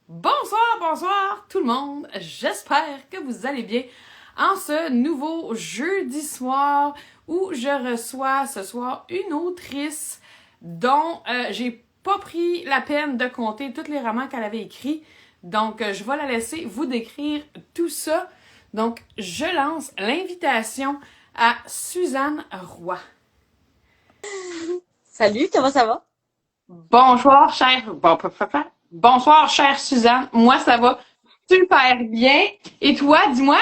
Bonsoir tout le monde. J'espère que vous allez bien en ce nouveau jeudi soir où je reçois ce soir une autrice dont j'ai pas pris la peine de compter tous les romans qu'elle avait écrits. Donc, je vais la laisser vous décrire tout ça. Donc, je lance l'invitation à Suzanne Roy. Salut, comment ça va? Bonsoir, bonsoir, chère Suzanne. Moi, ça va super bien. Et toi, dis-moi?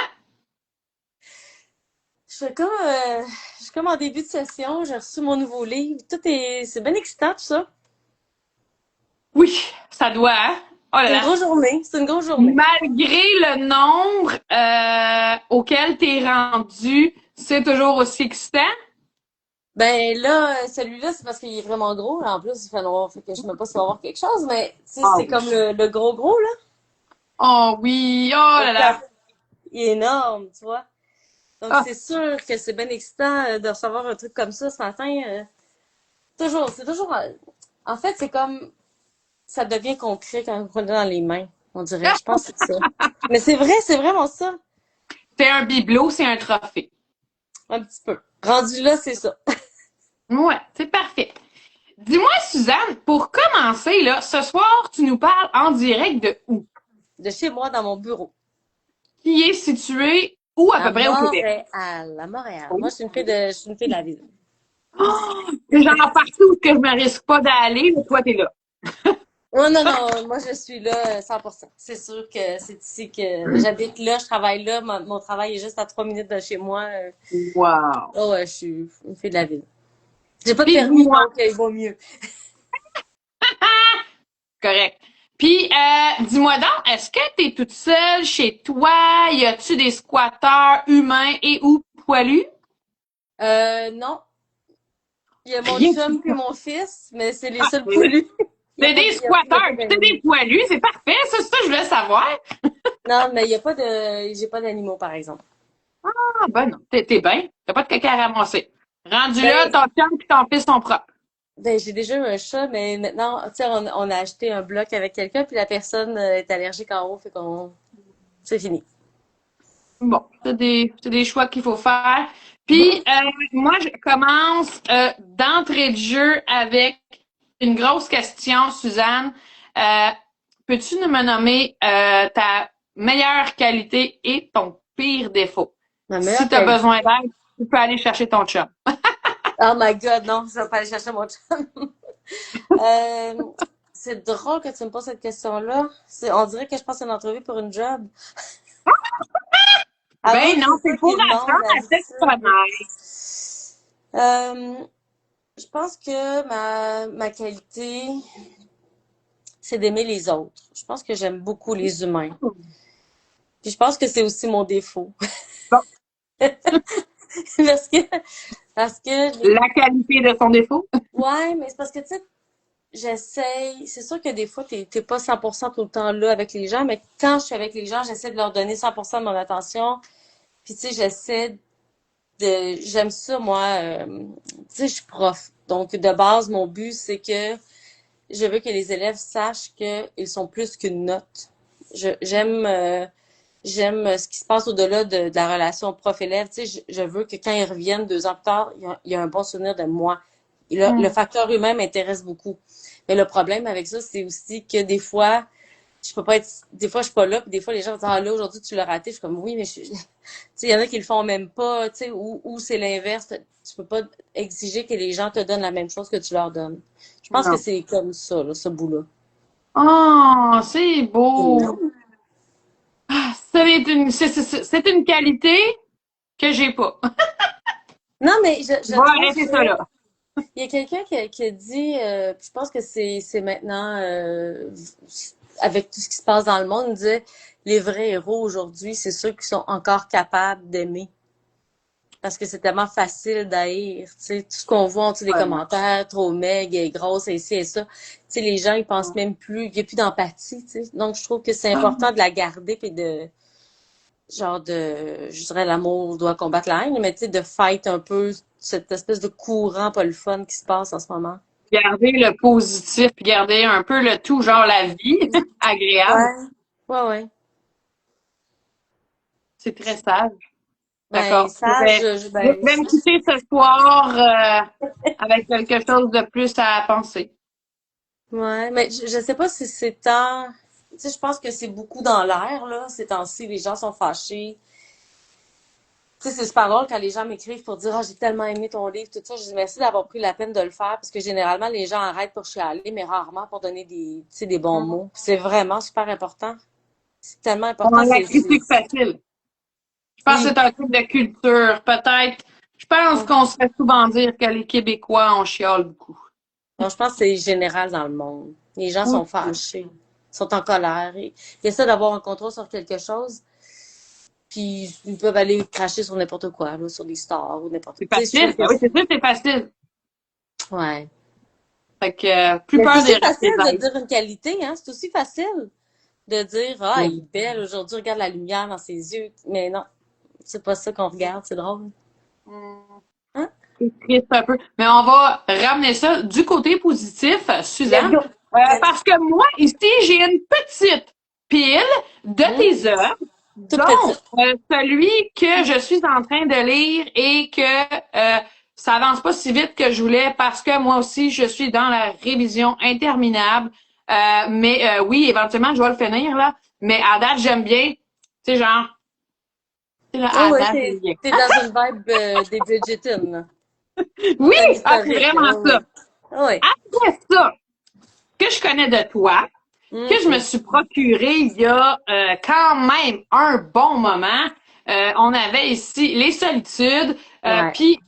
Je suis comme en début de session, j'ai reçu mon nouveau livre. C'est bien excitant tout ça. Oui, ça doit, hein? Oh là C'est une là. grosse journée, c'est une grosse journée. Malgré le nombre auquel t'es rendu, c'est toujours aussi excitant? Ben là, celui-là, c'est parce qu'il est vraiment gros. En plus, il fait noir, fait que je sais même pas si on va voir quelque chose, mais tu sais, Ah c'est oui. comme le gros gros, là. Oh oui, oh là là. Il est énorme, tu vois. Donc Ah, c'est sûr que c'est bien excitant de recevoir un truc comme ça ce matin. C'est toujours. En fait, c'est comme ça devient concret quand on l'a dans les mains, on dirait. Je pense que c'est ça. Mais c'est vrai, c'est vraiment ça. c'est un bibelot, c'est un trophée. Un petit peu. Rendu là, c'est ça. Ouais, c'est parfait. Dis-moi, Suzanne, pour commencer, là, ce soir, tu nous parles en direct de où? De chez moi, dans mon bureau. Qui est situé où à À peu près au Québec? Montréal. À Montréal. Moi, je suis une fille de la ville. Oh, c'est genre partout où que je me risque pas d'aller, mais toi, t'es là. Oh non, non, moi je suis là 100%. C'est sûr que c'est ici que j'habite là, je travaille là, mon travail est juste à 3 minutes de chez moi. Wow. Oh ouais, je suis une fille de la ville. J'ai pas de Puis permis, dis-moi, donc il vaut mieux. correct. Puis dis-moi donc, est-ce que t'es toute seule chez toi? Y a-tu des squatteurs humains et ou poilus? Non, il y a mon Rien de chum puis ça. mon fils, mais c'est les Ah, seuls c'est poilus. c'est des Il y a pas squatteurs, puis t'es d'animaux. des poilus, c'est parfait, ça, c'est ça que je voulais savoir. Non, mais il y a pas j'ai pas d'animaux, par exemple. Ah ben non, t'es bien, t'as pas de caca à ramasser. Rendu là, Ben, ton chum pis ton fils sont propres. Ben, j'ai déjà eu un chat, mais maintenant, tu sais, on a acheté un bloc avec quelqu'un, puis la personne est allergique en haut, fait qu'on, c'est fini. Bon, c'est des choix qu'il faut faire. Puis, Mhm. moi, je commence d'entrée de jeu avec une grosse question, Suzanne. Euh, peux-tu nous me nommer ta meilleure qualité et ton pire défaut? Ma Si meilleure tu as qualité. besoin d'aide, tu peux aller chercher ton chum. Oh my God, non, je vais pas aller chercher mon chum. Euh, c'est drôle que tu me poses cette question-là. On dirait que je passe une entrevue pour une job. Avoue Ben que non, c'est ça c'est pour qu'ils demandent apprendre à te d'habitude. connaître. Euh, je pense que ma qualité, c'est d'aimer les autres. Je pense que j'aime beaucoup les humains. Puis je pense que c'est aussi mon défaut. Bon, Parce que, parce que la qualité de son défaut. ouais, mais c'est parce que, tu sais, j'essaye, c'est sûr que des fois, t'es pas 100% tout le temps là avec les gens, mais quand je suis avec les gens, j'essaie de leur donner 100% de mon attention. Puis, tu sais, j'aime ça, moi, tu sais, je suis prof. Donc, de base, mon but, c'est que je veux que les élèves sachent qu'ils sont plus qu'une note. J'aime ce qui se passe au-delà de la relation prof-élève. Tu sais, je veux que quand ils reviennent 2 ans plus tard, il y a un bon souvenir de moi. Et le Hmm. facteur humain m'intéresse beaucoup. Mais le problème avec ça, c'est aussi que des fois, je peux pas être, des fois, je suis pas là, puis des fois, les gens vont dire, ah là, aujourd'hui, tu l'as raté. Je suis comme, oui, mais tu sais, il y en a qui le font même pas, tu sais, ou c'est l'inverse. Tu peux pas exiger que les gens te donnent la même chose que tu leur donnes. Je pense que Non. c'est comme ça, là, ce bout-là. Oh, c'est beau. Non, C'est une qualité que j'ai pas. non, mais Je je vais trouve arrêter ça là. que il y a quelqu'un qui a dit, je pense que c'est maintenant, avec tout ce qui se passe dans le monde, il disait, les vrais héros aujourd'hui, c'est ceux qui sont encore capables d'aimer. Parce que c'est tellement facile d'haïr. Tu sais, tout ce qu'on voit en dessous des Ouais. commentaires, trop maigre, et grosse, et ci et ça. Tu sais, les gens, ils pensent même plus, il n'y a plus d'empathie, tu sais. Donc, je trouve que c'est important de la garder puis je dirais l'amour doit combattre la haine, mais tu sais, de fight un peu cette espèce de courant pas le fun qui se passe en ce moment. Garder le positif, puis garder un peu le tout, genre la vie agréable. Ouais. Ouais, ouais. C'est très sage. Ben, D'accord. Tu sage, je vais me quitter ce soir avec quelque chose de plus à penser. ouais, mais je sais pas si c'est tant, tu sais, je pense que c'est beaucoup dans l'air, là, ces temps-ci, les gens sont fâchés. Tu sais, c'est super drôle quand les gens m'écrivent pour dire, ah, j'ai tellement aimé ton livre, tout ça. Je dis merci d'avoir pris la peine de le faire parce que généralement, les gens arrêtent pour chialer, mais rarement pour donner des, tu sais, des bons mots. C'est vraiment super important. C'est tellement On important, a la critique facile. Je pense que oui. c'est un truc de culture. Peut-être. Je pense Ouais. qu'on se fait souvent dire que les Québécois, on chiale beaucoup. Donc, je pense que c'est général dans le monde. Les gens sont Aussi. fâchés, sont en colère. Ils essaient d'avoir un contrôle sur quelque chose, puis ils peuvent aller cracher sur n'importe quoi, là, sur des stars ou n'importe C'est quoi. Tu sais, je facile. trouve Ben que oui, c'est sûr, c'est facile. ouais. Fait que plus Mais c'est peur aussi des facile de représailles. dire une qualité, hein. C'est aussi facile de dire, ah, elle Oui. est belle aujourd'hui, regarde la lumière dans ses yeux. Mais non, c'est pas ça qu'on regarde, c'est drôle. Hein? C'est triste un peu. Mais on va ramener ça du côté positif, Let's Suzanne. go! Let's Parce que moi, ici, j'ai une petite pile de go! tes œuvres, Toute dont petite. celui que je suis en train de lire et que ça avance pas si vite que je voulais parce que moi aussi, je suis dans la révision interminable. Mais oui, éventuellement, je vais le finir, là. Mais à date, j'aime bien. Tu sais, genre, tu sais, là, Oh à ouais, date, j'aime bien. t'es dans une vibe des Bridgerton, là. Oui! Un Ah, c'est historique, vraiment là, ça. oui. Oui. Après ça, que je connais de toi, que je me suis procuré il y a quand même un bon moment. On avait ici Les Solitudes. Ouais. Puis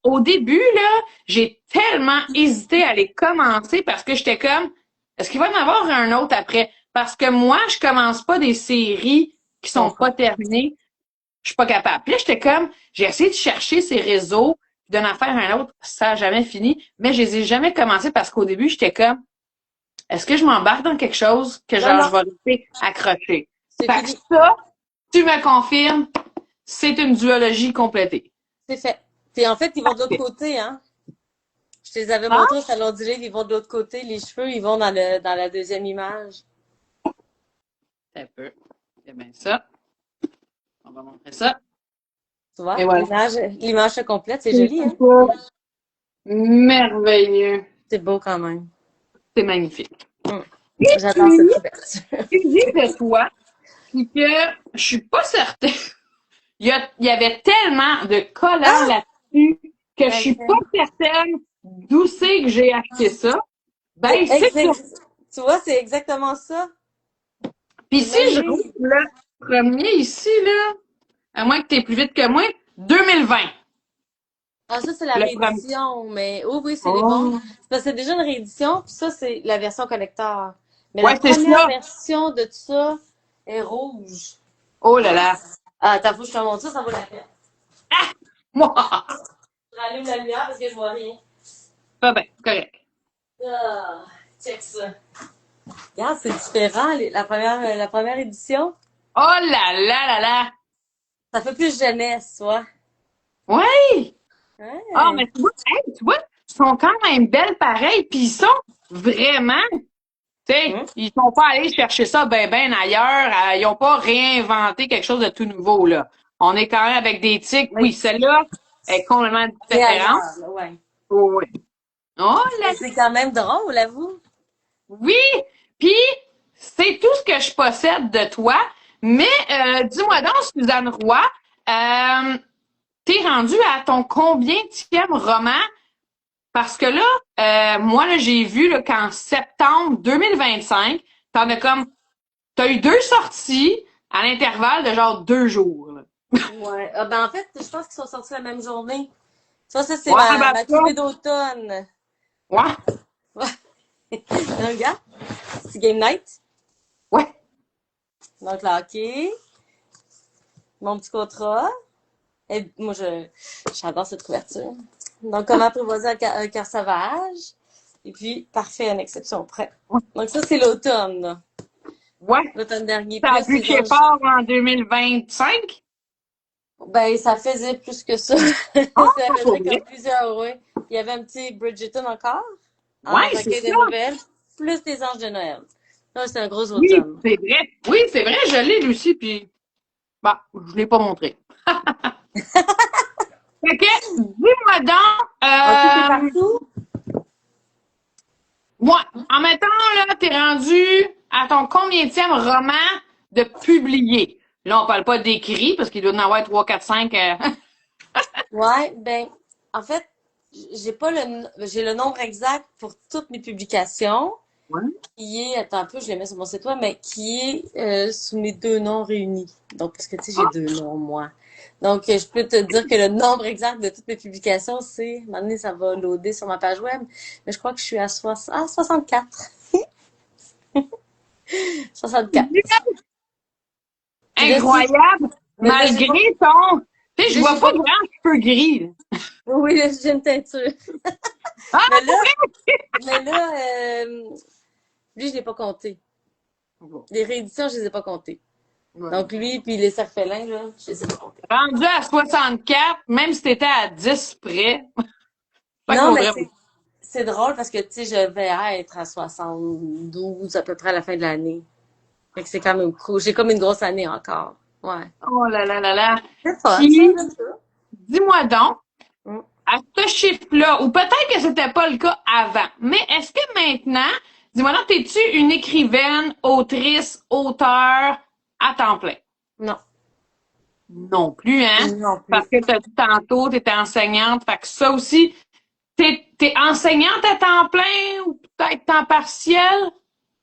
au début, là, j'ai tellement hésité à les commencer parce que j'étais comme, est-ce qu'il va y en avoir un autre après? Parce que moi, je commence pas des séries qui Je sont pas comprends. terminées. Je suis pas capable. Puis là, j'étais comme, j'ai essayé de chercher ces réseaux, puis d'en faire un autre, ça n'a jamais fini. Mais je les ai jamais commencé parce qu'au début, j'étais comme, est-ce que je m'embarque dans quelque chose que Non, genre non, je vais rester accroché? c'est Fait que fini. ça, tu me confirmes, c'est une duologie complétée. C'est fait. Puis en fait, ils vont de l'autre Parfait. côté, hein. Je te les avais Ah, montrés au Salon du Livre, ils vont de l'autre côté. Les cheveux, ils vont dans la deuxième image. un peu. C'est bien ça. On va montrer ça. Tu vois? Et voilà. L'image se complète. C'est C'est joli, hein? ça. Merveilleux. C'est beau quand même. C'est magnifique. Hum. Et J'adore puis, cette couverture. ce que j'ai de toi, c'est que je suis pas certaine. Il y avait tellement de collants Ah! là-dessus que je suis pas Ok. certaine d'où c'est que j'ai acheté ça. Ben, c'est ça. Tu vois, c'est exactement ça. Puis Le si même je roule livre. le premier ici, là, à moins que tu es plus vite que moi, 2020, Ah, ça, c'est la le premier. réédition, mais oui, oui, c'est les bons. Oh. C'est parce que c'est déjà une réédition, puis ça, c'est la version collector. Mais la Ouais, c'est première ça. version de tout ça est rouge. Oh là là. Ah, t'as faut que je te montre ça, ça vaut la peine. Moi, Je rallume la lumière parce que je vois rien. pas bien, correct. Ah, check ça. Regarde, c'est différent, la première édition. Oh là là là là. Ça fait plus jeunesse, tu vois. Ouais. Ah, Ouais. mais tu vois, hey, tu vois, ils sont quand même belles pareil, puis ils sont vraiment, tu sais, Hum? ils sont pas allés chercher ça ben ailleurs, ils ont pas réinventé quelque chose de tout nouveau, là. On est quand même avec des tics, oui, Oui. celle-là est complètement Et différente. ailleurs, là, ouais. Oui. Oh là Mais c'est quand même drôle, avoue. oui, puis c'est tout ce que je possède de toi. Mais dis-moi donc, Suzanne Roy, euh, t'es rendu à ton combienième roman? Parce que là, moi, là, j'ai vu là, qu'en septembre 2025, t'as eu deux sorties à l'intervalle de genre 2 jours. Là. Ouais. Ah, ben, en fait, je pense qu'ils sont sortis la même journée. Ça, c'est Ouais, ben ma ça, cuvée d'automne. ouais, Ouais. Regarde, c'est Game Night. ouais. Donc, là, OK. Mon petit contrat. Et moi, j'adore cette couverture. Donc, comment apprivoiser un cœur sauvage. Et puis, parfait, une exception près. Donc, ça, c'est l'automne, là. Ouais. L'automne dernier. Ça Puis a là, pu c'est chez dans... part en 2025. Ben, ça faisait plus que ça. Ah, Ça pas faisait vrai. comme plusieurs, oui. Il y avait un petit Bridgerton encore. Ouais, en c'est recueil ça. de nouvelles, plus des anges de Noël. Ça, c'est un gros Oui, automne. c'est vrai. Oui, c'est vrai, je l'ai, lui aussi, puis bah, je l'ai pas montré. Fait que, dis-moi donc, Ok, t'es partout? moi, en mettant, là, t'es rendu à ton combienième roman de publié. Là, on parle pas d'écrit, parce qu'il doit en avoir 3, 4, 5. Ouais, ben, en fait, j'ai le nombre exact pour toutes mes publications, Ouais. qui est, attends un peu, je les mets sur mon site web, mais qui est sous mes deux noms réunis. Donc, parce que tu sais, j'ai deux noms, moi. Donc, je peux te dire que le nombre exact de toutes mes publications, c'est, à un moment donné, ça va loader sur ma page web, mais je crois que je suis à 64. 64. Puis là, si, Incroyable, mais là, j'ai pas, malgré ton... Tu sais, je là, vois j'ai pas pas, grand cheveux gris. oui, là, j'ai une teinture. Ah, Mais là, pour vrai? mais là, lui, je l'ai pas compté. Les rééditions, je les ai pas comptées. Ouais. Donc, lui, puis les cerfélins, là, je les ai pas comptés. Rendu à 64, même si t'étais à 10 près, ça Non, mais vaudrait. c'est drôle parce que, tu sais, je vais être à 72 à peu près à la fin de l'année. Fait que c'est quand même cool. J'ai comme une grosse année encore. Ouais. Oh là là là là. C'est fun, ça, Puis, j'aime ça. dis-moi donc, Mm. à ce chiffre-là, ou peut-être que c'était pas le cas avant, mais est-ce que maintenant, dis-moi donc, t'es-tu une écrivaine, autrice, auteur à temps plein? Non. Non plus, hein? Non Parce plus. que t'as dit tantôt, t'étais enseignante, fait que ça aussi, t'es enseignante à temps plein ou peut-être temps partiel?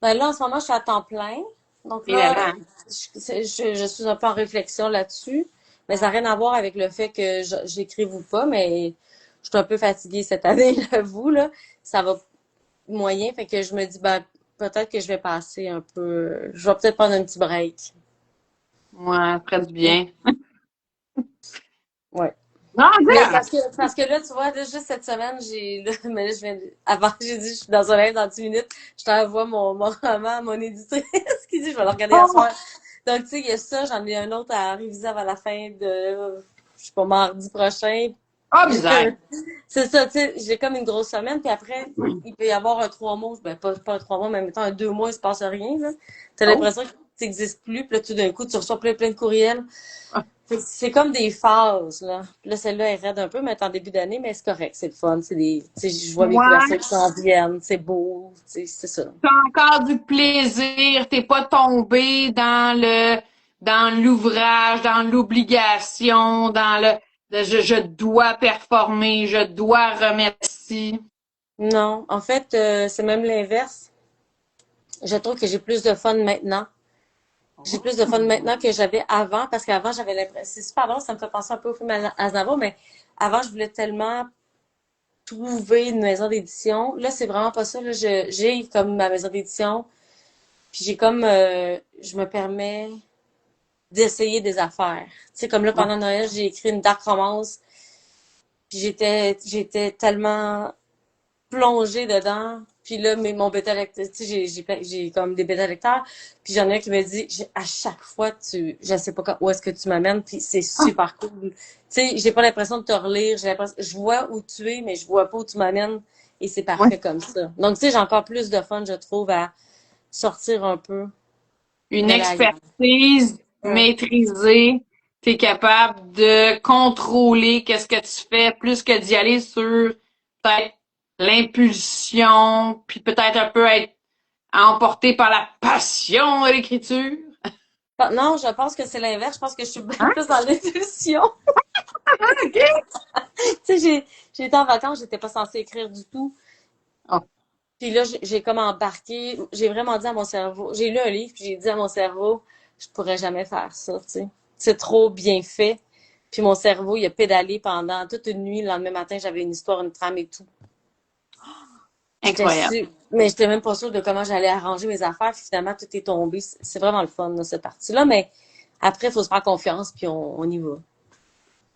Ben là, en ce moment, je suis à temps plein. Donc là, Évidemment. je suis un peu en réflexion là-dessus. Mais ça n'a rien à voir avec le fait que j'écrive ou pas, mais je suis un peu fatiguée cette année, j'avoue, là. Ça va moyen, fait que je me dis, ben, peut-être que je vais passer un peu, je vais peut-être prendre un petit break. Ouais, très Mm. bien. Ouais. Non, Mais regarde. parce que là, tu vois, là, juste cette semaine, mais là, avant, j'ai dit, je suis dans un live dans 10 minutes, je t'envoie mon roman à mon éditrice qui dit, je vais le regarder à Oh, soir. Donc, tu sais, il y a ça, j'en ai un autre à réviser avant la fin de, je sais pas, mardi prochain. oh, misère. C'est ça, tu sais, j'ai comme une grosse semaine, puis après, il peut y avoir un 3 mois, ben pas un 3 mois, mais mettons un 2 mois, il se passe rien, là. T'as Oh. l'impression que tu n'existes plus, puis là, tout d'un coup, tu reçois plein de courriels. Fait que c'est comme des phases, là. Puis là, celle-là, elle raide un peu, mais elle est en début d'année, mais c'est correct, c'est le fun. C'est des, tu sais, je vois mes couvertures Ouais, qui s'en viennent, c'est beau, tu sais, c'est ça. t'as encore du plaisir, t'es pas tombé dans l'ouvrage, dans l'obligation, je dois performer, je dois remercier. Non, en fait, c'est même l'inverse. Je trouve que j'ai plus de fun maintenant. J'ai plus de fun maintenant que j'avais avant, parce qu'avant, j'avais l'impression, c'est super drôle, ça me fait penser un peu au film Aznavour, mais avant, je voulais tellement trouver une maison d'édition. Là, c'est vraiment pas ça, là. J'ai comme ma maison d'édition, puis j'ai comme, je me permets d'essayer des affaires. Tu sais, comme là, Ouais. pendant Noël, j'ai écrit une dark romance, puis j'étais tellement plongée dedans. Puis là, mon bêta lecteur, tu sais, j'ai comme des bêta lecteurs. Puis j'en ai un qui me dit, à chaque fois, je sais pas où est-ce que tu m'amènes, puis c'est super cool. Tu sais, j'ai pas l'impression de te relire, je vois où tu es, mais je vois pas où tu m'amènes, et c'est Ouais. parfait comme ça. Donc, tu sais, j'ai encore plus de fun, je trouve, à sortir un peu, Une d'aller ailleurs. expertise Hum. maîtrisée, t'es capable de contrôler qu'est-ce que tu fais, plus que d'y aller sur peut-être l'impulsion, puis peut-être un peu être emporté par la passion de l'écriture. Non, je pense que c'est l'inverse. Je pense que je suis bien Hein? plus dans l'impulsion. Ah, OK. Tu sais, j'ai été en vacances, j'étais pas censée écrire du tout. Oh, Puis là, j'ai comme embarqué, j'ai vraiment dit à mon cerveau, j'ai lu un livre, puis j'ai dit à mon cerveau, je pourrais jamais faire ça, tu sais. C'est trop bien fait. Puis mon cerveau, il a pédalé pendant toute une nuit. Le lendemain matin, j'avais une histoire, une trame et tout. J'étais incroyable. sûre, mais j'étais même pas sûre de comment j'allais arranger mes affaires. Puis finalement, tout est tombé. C'est vraiment le fun, là, cette partie-là. Mais après, il faut se faire confiance, puis on y va.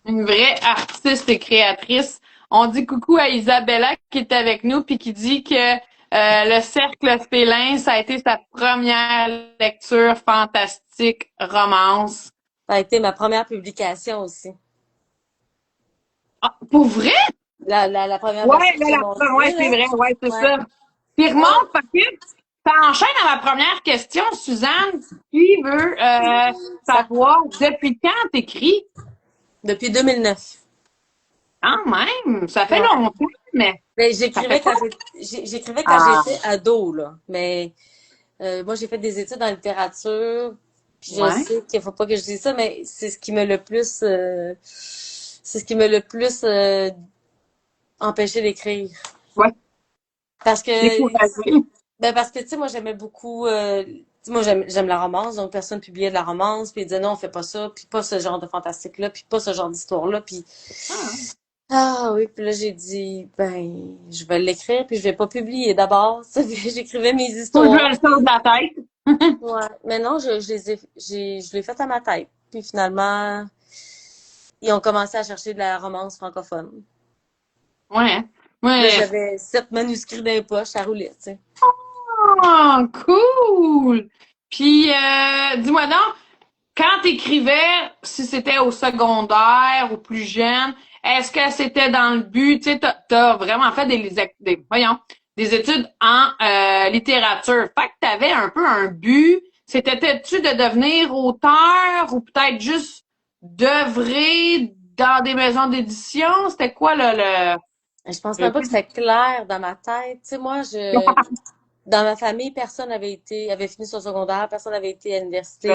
Une vraie artiste et créatrice. On dit coucou à Isabella qui est avec nous puis qui dit que le Cercle Félin, ça a été sa première lecture fantastique romance. Ça a été ma première publication aussi. Ah, pour vrai? la première Ouais, version que là, j'ai ouais, montrée, c'est là. vrai, ouais, c'est Ouais. ça. Puis Ouais. remonte, parce que ça enchaîne à ma première question, Suzanne, qui veut Ça, savoir depuis quand t'écris? depuis 2009. Quand même, ça fait Ouais. longtemps, mais Mais ça fait quoi? j'écrivais quand Ah, j'étais ado, là. Mais moi, j'ai fait des études en littérature. Puis je ouais, sais qu'il faut pas que je dise ça, mais c'est ce qui m'a le plus c'est ce qui m'a le plus empêché d'écrire. ouais, Parce que découragée. ben parce que tu sais, moi j'aimais beaucoup tu sais, moi j'aime la romance, donc personne publiait de la romance, puis il disait non, on fait pas ça, puis pas ce genre de fantastique-là, puis pas ce genre d'histoire-là, puis Ah, ah oui, puis là j'ai dit ben je vais l'écrire, puis je vais pas publier d'abord. J'écrivais mes faut que je histoires. me le sorte de la tête. Ouais. Mais non, je l'ai fait à ma tête. Puis finalement, ils ont commencé à chercher de la romance francophone. Ouais, Là, ouais. j'avais 7 manuscrits dans les poches, ça roulait, tu sais. Oh, cool! Puis, dis-moi donc, quand t'écrivais, si c'était au secondaire ou plus jeune, est-ce que c'était dans le but, tu sais, t'as vraiment fait voyons, des études en littérature. Fait que t'avais un peu un but. C'était-tu de devenir auteur ou peut-être juste d'œuvrer dans des maisons d'édition? C'était quoi Je pense le même pas que but? c'était clair dans ma tête. Tu sais, moi, dans ma famille, personne avait fini son secondaire, personne n'avait été à l'université.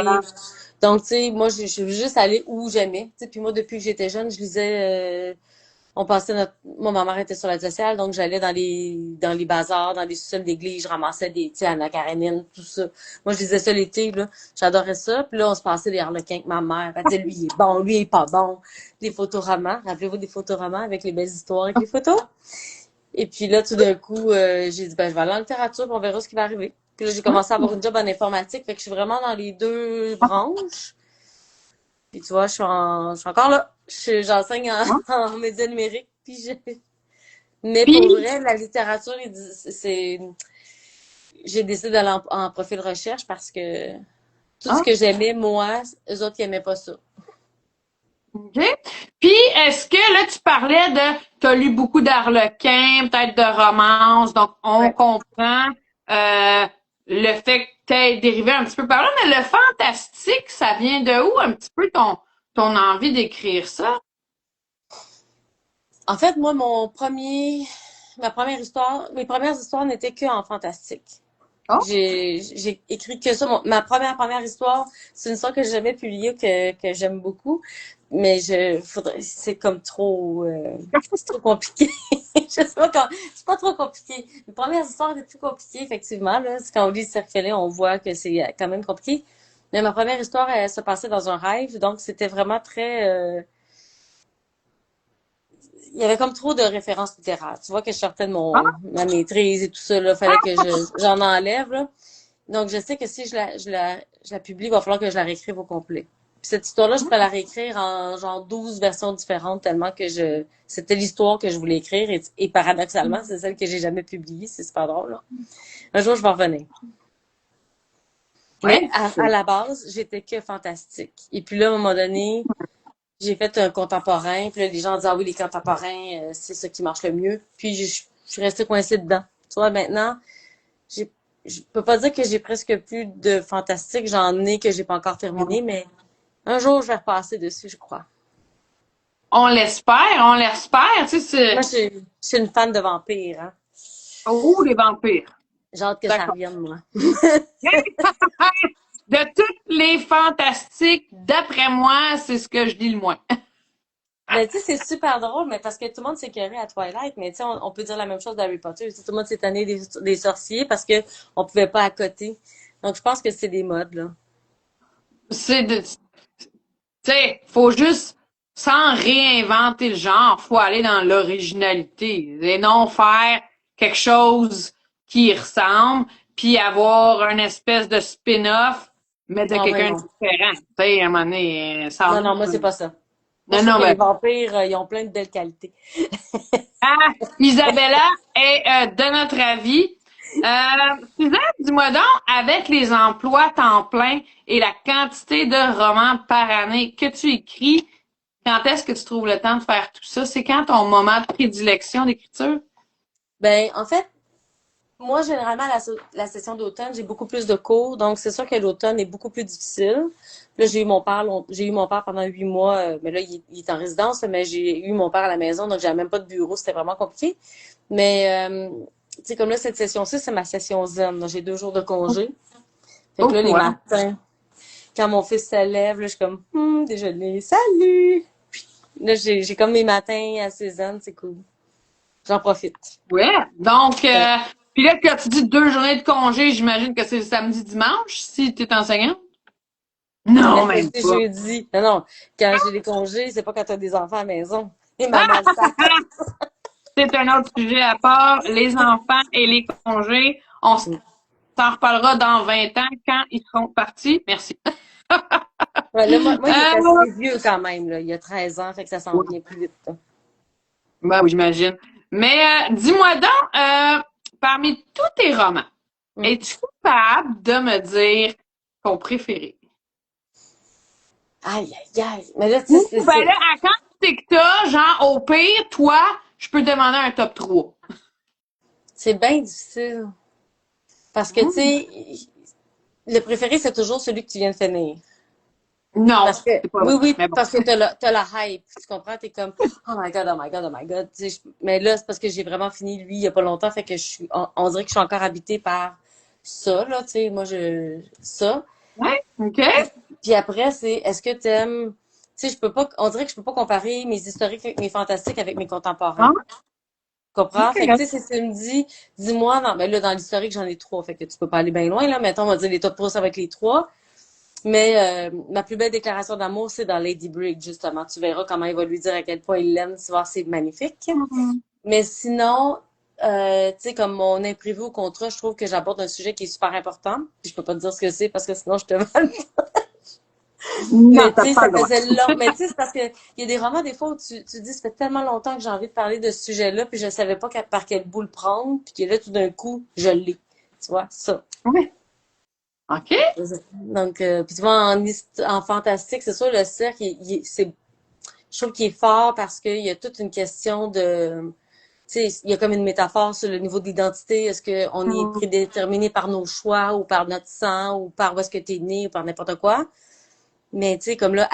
Donc, tu sais, moi, je suis juste allée où j'aimais. Tu sais, puis moi, depuis que j'étais jeune, je lisais, on passait moi, ma mère était sur la sociale, donc j'allais dans les bazars, dans les sous-sols d'église, je ramassais des, tu sais, Anna Karenine, tout ça. Moi, je lisais ça l'été, là. J'adorais ça. Puis là, on se passait des harlequins avec ma mère. Elle disait, lui, il est bon, lui, il est pas bon. Des photoromans. Rappelez-vous des photoromans avec les belles histoires, avec les photos? Et puis là, tout d'un coup, j'ai dit, ben, je vais aller en littérature, puis on verra ce qui va arriver. Puis là, j'ai commencé à avoir une job en informatique, fait que je suis vraiment dans les deux branches. Puis tu vois, je suis encore là. J'enseigne en médias numériques. Mais pour Puis, vrai, la littérature, j'ai décidé d'aller en profil recherche parce que tout ce ah, que j'aimais, moi, eux autres, ils aimaient pas ça. OK. Puis, est-ce que là, tu parlais t'as lu beaucoup d'Arlequin, peut-être de romances, donc on Ouais. comprend le fait que t'aies dérivé un petit peu par là, mais le fantastique, ça vient de où un petit peu ton envie d'écrire ça? En fait, moi, mes premières histoires n'étaient que en fantastique. Oh, J'ai écrit que ça. Ma première histoire, c'est une histoire que j'ai jamais publiée, que j'aime beaucoup. Mais c'est comme trop, c'est trop compliqué. Je sais pas quand, c'est pas trop compliqué. Mes premières histoires étaient plus compliquées, effectivement, là. C'est quand on lit Cerfelé, on voit que c'est quand même compliqué. Mais ma première histoire, elle se passait dans un rêve, donc c'était vraiment très, il y avait comme trop de références littéraires. Tu vois que je sortais de ah, ma maîtrise et tout ça, là. Fallait que j'en enlève, là. Donc, je sais que si je la publie, il va falloir que je la réécrive au complet. Puis cette histoire-là, je peux la réécrire en genre 12 versions différentes tellement que c'était l'histoire que je voulais écrire et paradoxalement, c'est celle que j'ai jamais publiée. C'est super drôle, là. Un jour, je vais revenir. Mais ouais. à la base, j'étais que fantastique. Et puis là, à un moment donné, j'ai fait un contemporain. Puis là, les gens disent, ah oui, les contemporains, c'est ce qui marche le mieux. Puis je suis restée coincée dedans. Tu vois, maintenant, j'ai, je peux pas dire que j'ai presque plus de fantastique. J'en ai que j'ai pas encore terminé, mais un jour, je vais repasser dessus, je crois. On l'espère, tu sais, Moi, je suis une fan de vampires, hein. oh, les vampires. J'ai hâte que ça D'accord. revienne, moi. De toutes les fantastiques, d'après moi, c'est ce que je dis le moins. Ben, tu sais, c'est super drôle, mais parce que tout le monde s'est écœuré à Twilight, mais tu sais, on peut dire la même chose d'Harry Potter. Tu sais, tout le monde s'est tanné des sorciers parce que on pouvait pas à côté. Donc, je pense que c'est des modes, là. Tu sais, faut juste, sans réinventer le genre, faut aller dans l'originalité et non faire quelque chose qui y ressemble, puis avoir une espèce de spin-off, mais de Ah ouais, quelqu'un de non. différent. Tu sais, à un moment donné, Non, non, moi, c'est pas ça. Moi, non, je trouve non, que les ben, vampires, ils ont plein de belles qualités. ah, Isabella est de notre avis. Suzanne, dis-moi donc, avec les emplois temps plein et la quantité de romans par année que tu écris, quand est-ce que tu trouves le temps de faire tout ça? C'est quand ton moment de prédilection d'écriture? Ben, en fait, moi, généralement, la session d'automne, j'ai beaucoup plus de cours, donc c'est sûr que l'automne est beaucoup plus difficile. Là, j'ai eu mon père pendant 8 mois, mais là, il est en résidence, mais j'ai eu mon père à la maison, donc j'avais même pas de bureau, c'était vraiment compliqué. Mais, tu sais, comme là, cette session-ci, c'est ma session zen, donc j'ai 2 jours de congé. Fait que Oh, là, les wow. matins, quand mon fils se lève, là, je suis comme, déjeuner, salut! Là, j'ai comme mes matins assez zen, c'est cool. J'en profite. Ouais. Donc, Ouais. puis là, quand tu dis 2 journées de congé, j'imagine que c'est le samedi, dimanche, si tu es enseignante? Non, même Mercredi, pas. jeudi. Non, non. Quand j'ai des congés, c'est pas quand t'as des enfants à la maison. Et maman le sac. C'est un autre sujet à part. Les enfants et les congés, on s'en reparlera dans 20 ans quand ils seront partis. Merci. Ouais, là, moi, il est Euh, assez vieux quand même, là. Il a 13 ans, fait que ça s'en vient plus vite, là. ben oui, j'imagine. Mais dis-moi donc, parmi tous tes romans, Hum. es-tu capable de me dire ton préféré? Aïe, aïe, aïe. Mais là, tu sais, Ou ben là, à quand c'est que t'as, genre, au pire, toi, je peux demander un top 3. c'est bien difficile. Parce que, tu sais, le préféré, c'est toujours celui que tu viens de finir. Non, Parce que, c'est pas oui, vrai. oui, Mais bon. parce que t'as la hype. Tu comprends? T'es comme, oh my god, oh my god, oh my god. Tu sais, mais là, c'est parce que j'ai vraiment fini lui il y a pas longtemps, fait que on dirait que je suis encore habitée par ça, là, tu sais, ça. Ouais, OK. Puis après, est-ce que t'aimes, tu sais, on dirait que je peux pas comparer mes historiques avec mes fantastiques avec mes contemporains. Ah, Tu comprends? Fait que, OK. tu sais, si tu me dis-moi, non, mais là, dans l'historique, j'en ai 3, fait que tu peux pas aller bien loin, là. Mettons, on va dire les top 3, ça va être les 3. Mais ma plus belle déclaration d'amour, c'est dans Lady Brigg, justement. Tu verras comment il va lui dire à quel point il l'aime. Tu vas voir, c'est magnifique. Mais sinon, tu sais, comme mon imprévu au contrat, je trouve que j'aborde un sujet qui est super important. Puis je peux pas te dire ce que c'est parce que sinon je te vole. Non, Mais tu t'as sais, pas ça le droit. faisait long. Mais tu sais, c'est parce que il y a des romans, des fois, où tu dis, ça fait tellement longtemps que j'ai envie de parler de ce sujet-là, puis je savais pas par quel bout le prendre, puis que là, tout d'un coup, je l'ai. Tu vois, ça. Oui. OK. Donc, puis tu vois, en fantastique, c'est sûr, le cercle, je trouve qu'il est fort parce qu'il y a toute une question de, tu sais, il y a comme une métaphore sur le niveau de l'identité. Est-ce qu'on est prédéterminé par nos choix ou par notre sang ou par où est-ce que t'es né ou par n'importe quoi? Mais tu sais, comme là,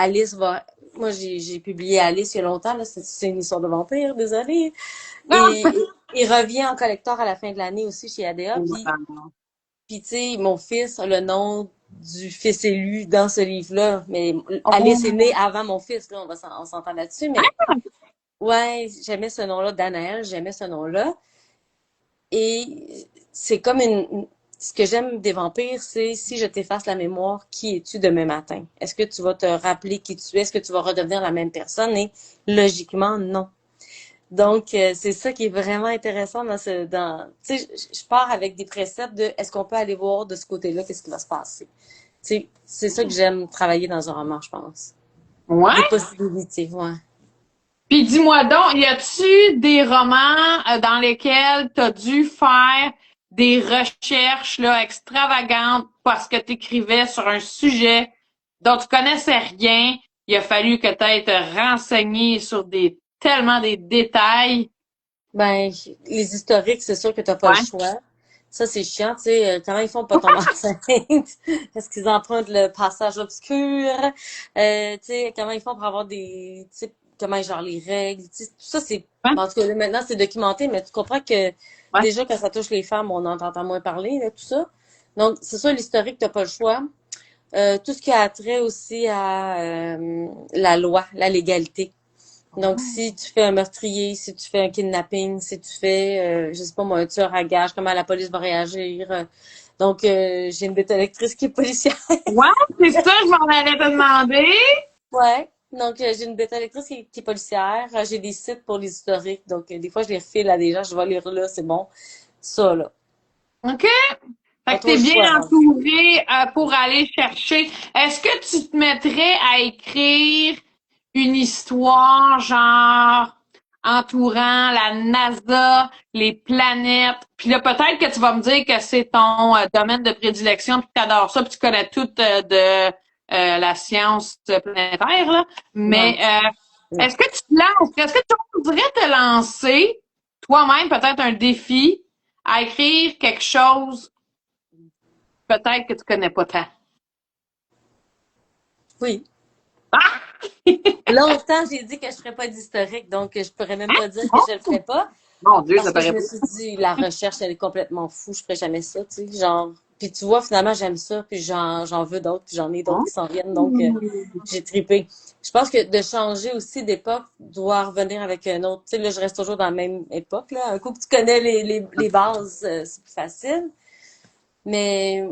moi j'ai publié Alice il y a longtemps, là, c'est une histoire de vampire, désolée. Et Ah! il revient en collector à la fin de l'année aussi chez ADA, puis tu sais, mon fils a le nom du fils élu dans ce livre-là. Mais Alice est Oh. née avant mon fils, là, on s'entend là-dessus. Mais ouais, j'aimais ce nom-là, Danaël, j'aimais ce nom-là. Et c'est comme ce que j'aime des vampires, c'est si je t'efface la mémoire, qui es-tu demain matin? Est-ce que tu vas te rappeler qui tu es? Est-ce que tu vas redevenir la même personne? Et logiquement, non. Donc, c'est ça qui est vraiment intéressant tu sais, je pars avec des préceptes de est-ce qu'on peut aller voir de ce côté-là, qu'est-ce qui va se passer. Tu sais, c'est ça que j'aime travailler dans un roman, je pense. Des Ouais. possibilités, ouais. Puis dis-moi donc, y a-tu des romans dans lesquels t'as dû faire des recherches là extravagantes parce que t'écrivais sur un sujet dont tu connaissais rien? Il a fallu que tu aies te renseigner sur tellement des détails. Ben, les historiques, c'est sûr que t'as pas le Ouais. choix. Ça, c'est chiant, tu sais, comment ils font pour pas tomber enceinte? Est-ce qu'ils empruntent le passage obscur? Tu sais, comment ils font pour avoir tu sais, comment ils gèrent les règles? Tu sais, tout ça, Ouais. en tout cas, là, maintenant, c'est documenté, mais tu comprends que Ouais. déjà, quand ça touche les femmes, on en entend moins parler, là, tout ça. Donc, c'est ça, l'historique, t'as pas le choix. Tout ce qui a trait aussi à la loi, la légalité. Donc, si tu fais un meurtrier, si tu fais un kidnapping, si tu fais, je sais pas moi, un tueur à gages, comment la police va réagir. Donc, j'ai une bête électrice qui est policière. Ouais, c'est ça, je m'en allais te demander. Ouais. Donc, j'ai une bête électrice qui est policière. J'ai des sites pour les historiques. Donc, des fois, je les refile à des gens. Je vais lire là, c'est bon. Ça, là. OK. Fait Pas que trop t'es le bien choix, dans le fond. entouré pour aller chercher. Est-ce que tu te mettrais à écrire une histoire genre entourant la NASA, les planètes, puis là peut-être que tu vas me dire que c'est ton domaine de prédilection, puis que t'adores ça, puis tu connais tout de la science planétaire là, mais Ouais. Non. Est-ce que tu te lances? Est-ce que tu voudrais te lancer toi-même peut-être un défi à écrire quelque chose peut-être que tu connais pas tant? Oui. Ah! Longtemps, j'ai dit que je ferais pas d'historique, donc je pourrais même pas dire que je le ferais pas. Mon Dieu, Parce ça que je paraît me pas. suis dit, la recherche, elle est complètement fou, je ferais jamais ça, tu sais, genre. Puis tu vois, finalement, j'aime ça, puis j'en veux d'autres, puis j'en ai d'autres qui s'en viennent, donc j'ai trippé. Je pense que de changer aussi d'époque doit revenir avec un autre. Tu sais, là, je reste toujours dans la même époque, là. Un coup que tu connais les bases, c'est plus facile. Mais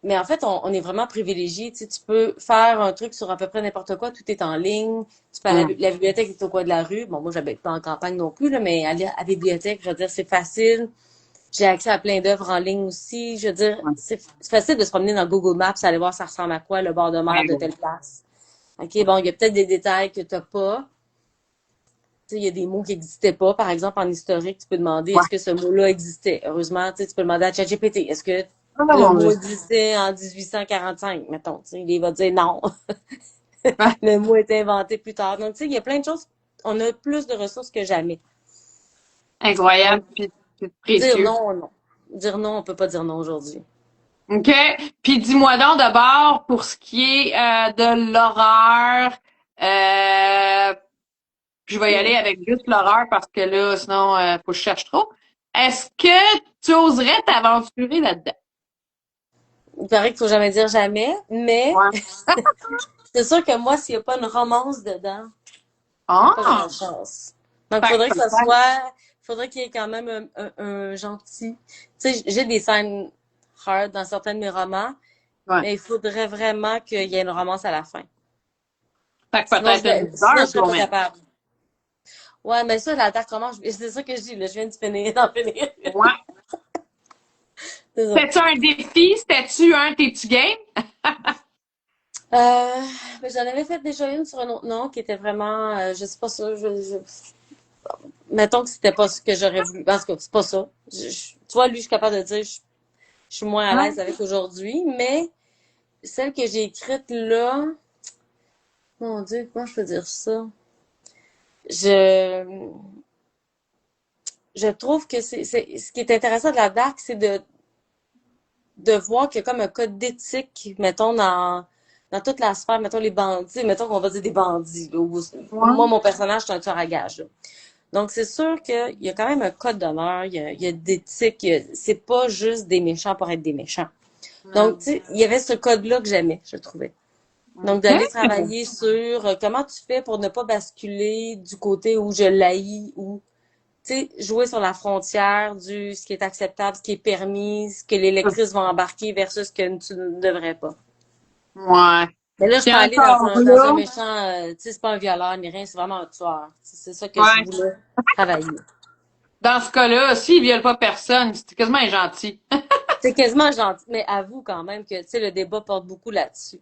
Mais en fait, on est vraiment privilégié. Tu sais, tu peux faire un truc sur à peu près n'importe quoi, tout est en ligne. Tu peux aller Hum. la bibliothèque est au coin de la rue. Bon, moi, j'habite pas en campagne non plus, là, mais aller à la bibliothèque, je veux dire, c'est facile. J'ai accès à plein d'œuvres en ligne aussi. Je veux dire, Ouais. c'est facile de se promener dans Google Maps, aller voir ça ressemble à quoi, le bord de mer Ouais, de telle place. OK, bon, il y a peut-être des détails que t'as pas. Tu sais, il y a des mots qui n'existaient pas. Par exemple, en historique, tu peux demander ouais. est-ce que ce mot-là existait. Heureusement, tu sais, tu peux demander à ChatGPT est-ce que Oh le mon mot Dieu. existait en 1845, mettons. Tu sais, il va dire non. Ouais. Le mot est inventé plus tard. Donc, tu sais, il y a plein de choses. On a plus de ressources que jamais. Donc, Incroyable, puis dire précieux. non, non. Dire non, on peut pas dire non aujourd'hui. OK? Puis dis-moi donc d'abord, pour ce qui est de l'horreur, euh, je vais y aller avec juste l'horreur parce que là, sinon, faut que je cherche trop. Est-ce que tu oserais t'aventurer là-dedans? Il paraît qu'il faut jamais dire jamais, mais Ouais. c'est sûr que moi, s'il n'y a pas une romance dedans, il n'y a pas Ah! grand chance. Donc, Fait que peut-être. faudrait qu'il y ait quand même un gentil. Tu sais, j'ai des scènes hard dans certains de mes romans, Ouais. mais il faudrait vraiment qu'il y ait une romance à la fin. Fait que peut-être une Sinon, je dark serais pas romance. capable. Ouais, mais ça, la dark romance, c'est ça que je dis, là, je viens de finir, d'en finir. Ouais. C'est ça. C'était-tu un défi? C'était-tu un t'es-tu game? Euh, ben, j'en avais fait déjà une sur un autre nom qui était vraiment, je sais pas ça, mettons que c'était pas ce que j'aurais voulu. Parce que c'est pas ça. Tu vois, lui, je suis capable de dire, je suis moins à Ouais. l'aise avec aujourd'hui, mais celle que j'ai écrite là, mon Dieu, comment je peux dire ça? Je, je trouve que ce qui est intéressant de la dark, c'est de voir qu'il y a comme un code d'éthique, mettons, dans toute la sphère, mettons les bandits, mettons qu'on va dire des bandits, là, moi, Ouais. mon personnage, c'est un tueur à gages, là. Donc, c'est sûr qu'il y a quand même un code d'honneur, il y a d'éthique, c'est pas juste des méchants pour être des méchants. Donc, tu sais, il y avait ce code-là que j'aimais, je trouvais. Donc, OK. d'aller travailler sur comment tu fais pour ne pas basculer du côté où je l'haïs ou, tu sais, jouer sur la frontière du ce qui est acceptable, ce qui est permis, ce que les lectrices vont embarquer versus ce que tu ne devrais pas. Ouais. Mais là, je Puis peux aller encore dans un là, méchant, tu sais, c'est pas un violeur ni rien, c'est vraiment un tueur. C'est ça que je ouais. voulais travailler. Dans ce cas-là, s'ils violent pas personne, c'est quasiment gentil. C'est quasiment gentil, mais avoue quand même que, tu sais, le débat porte beaucoup là-dessus.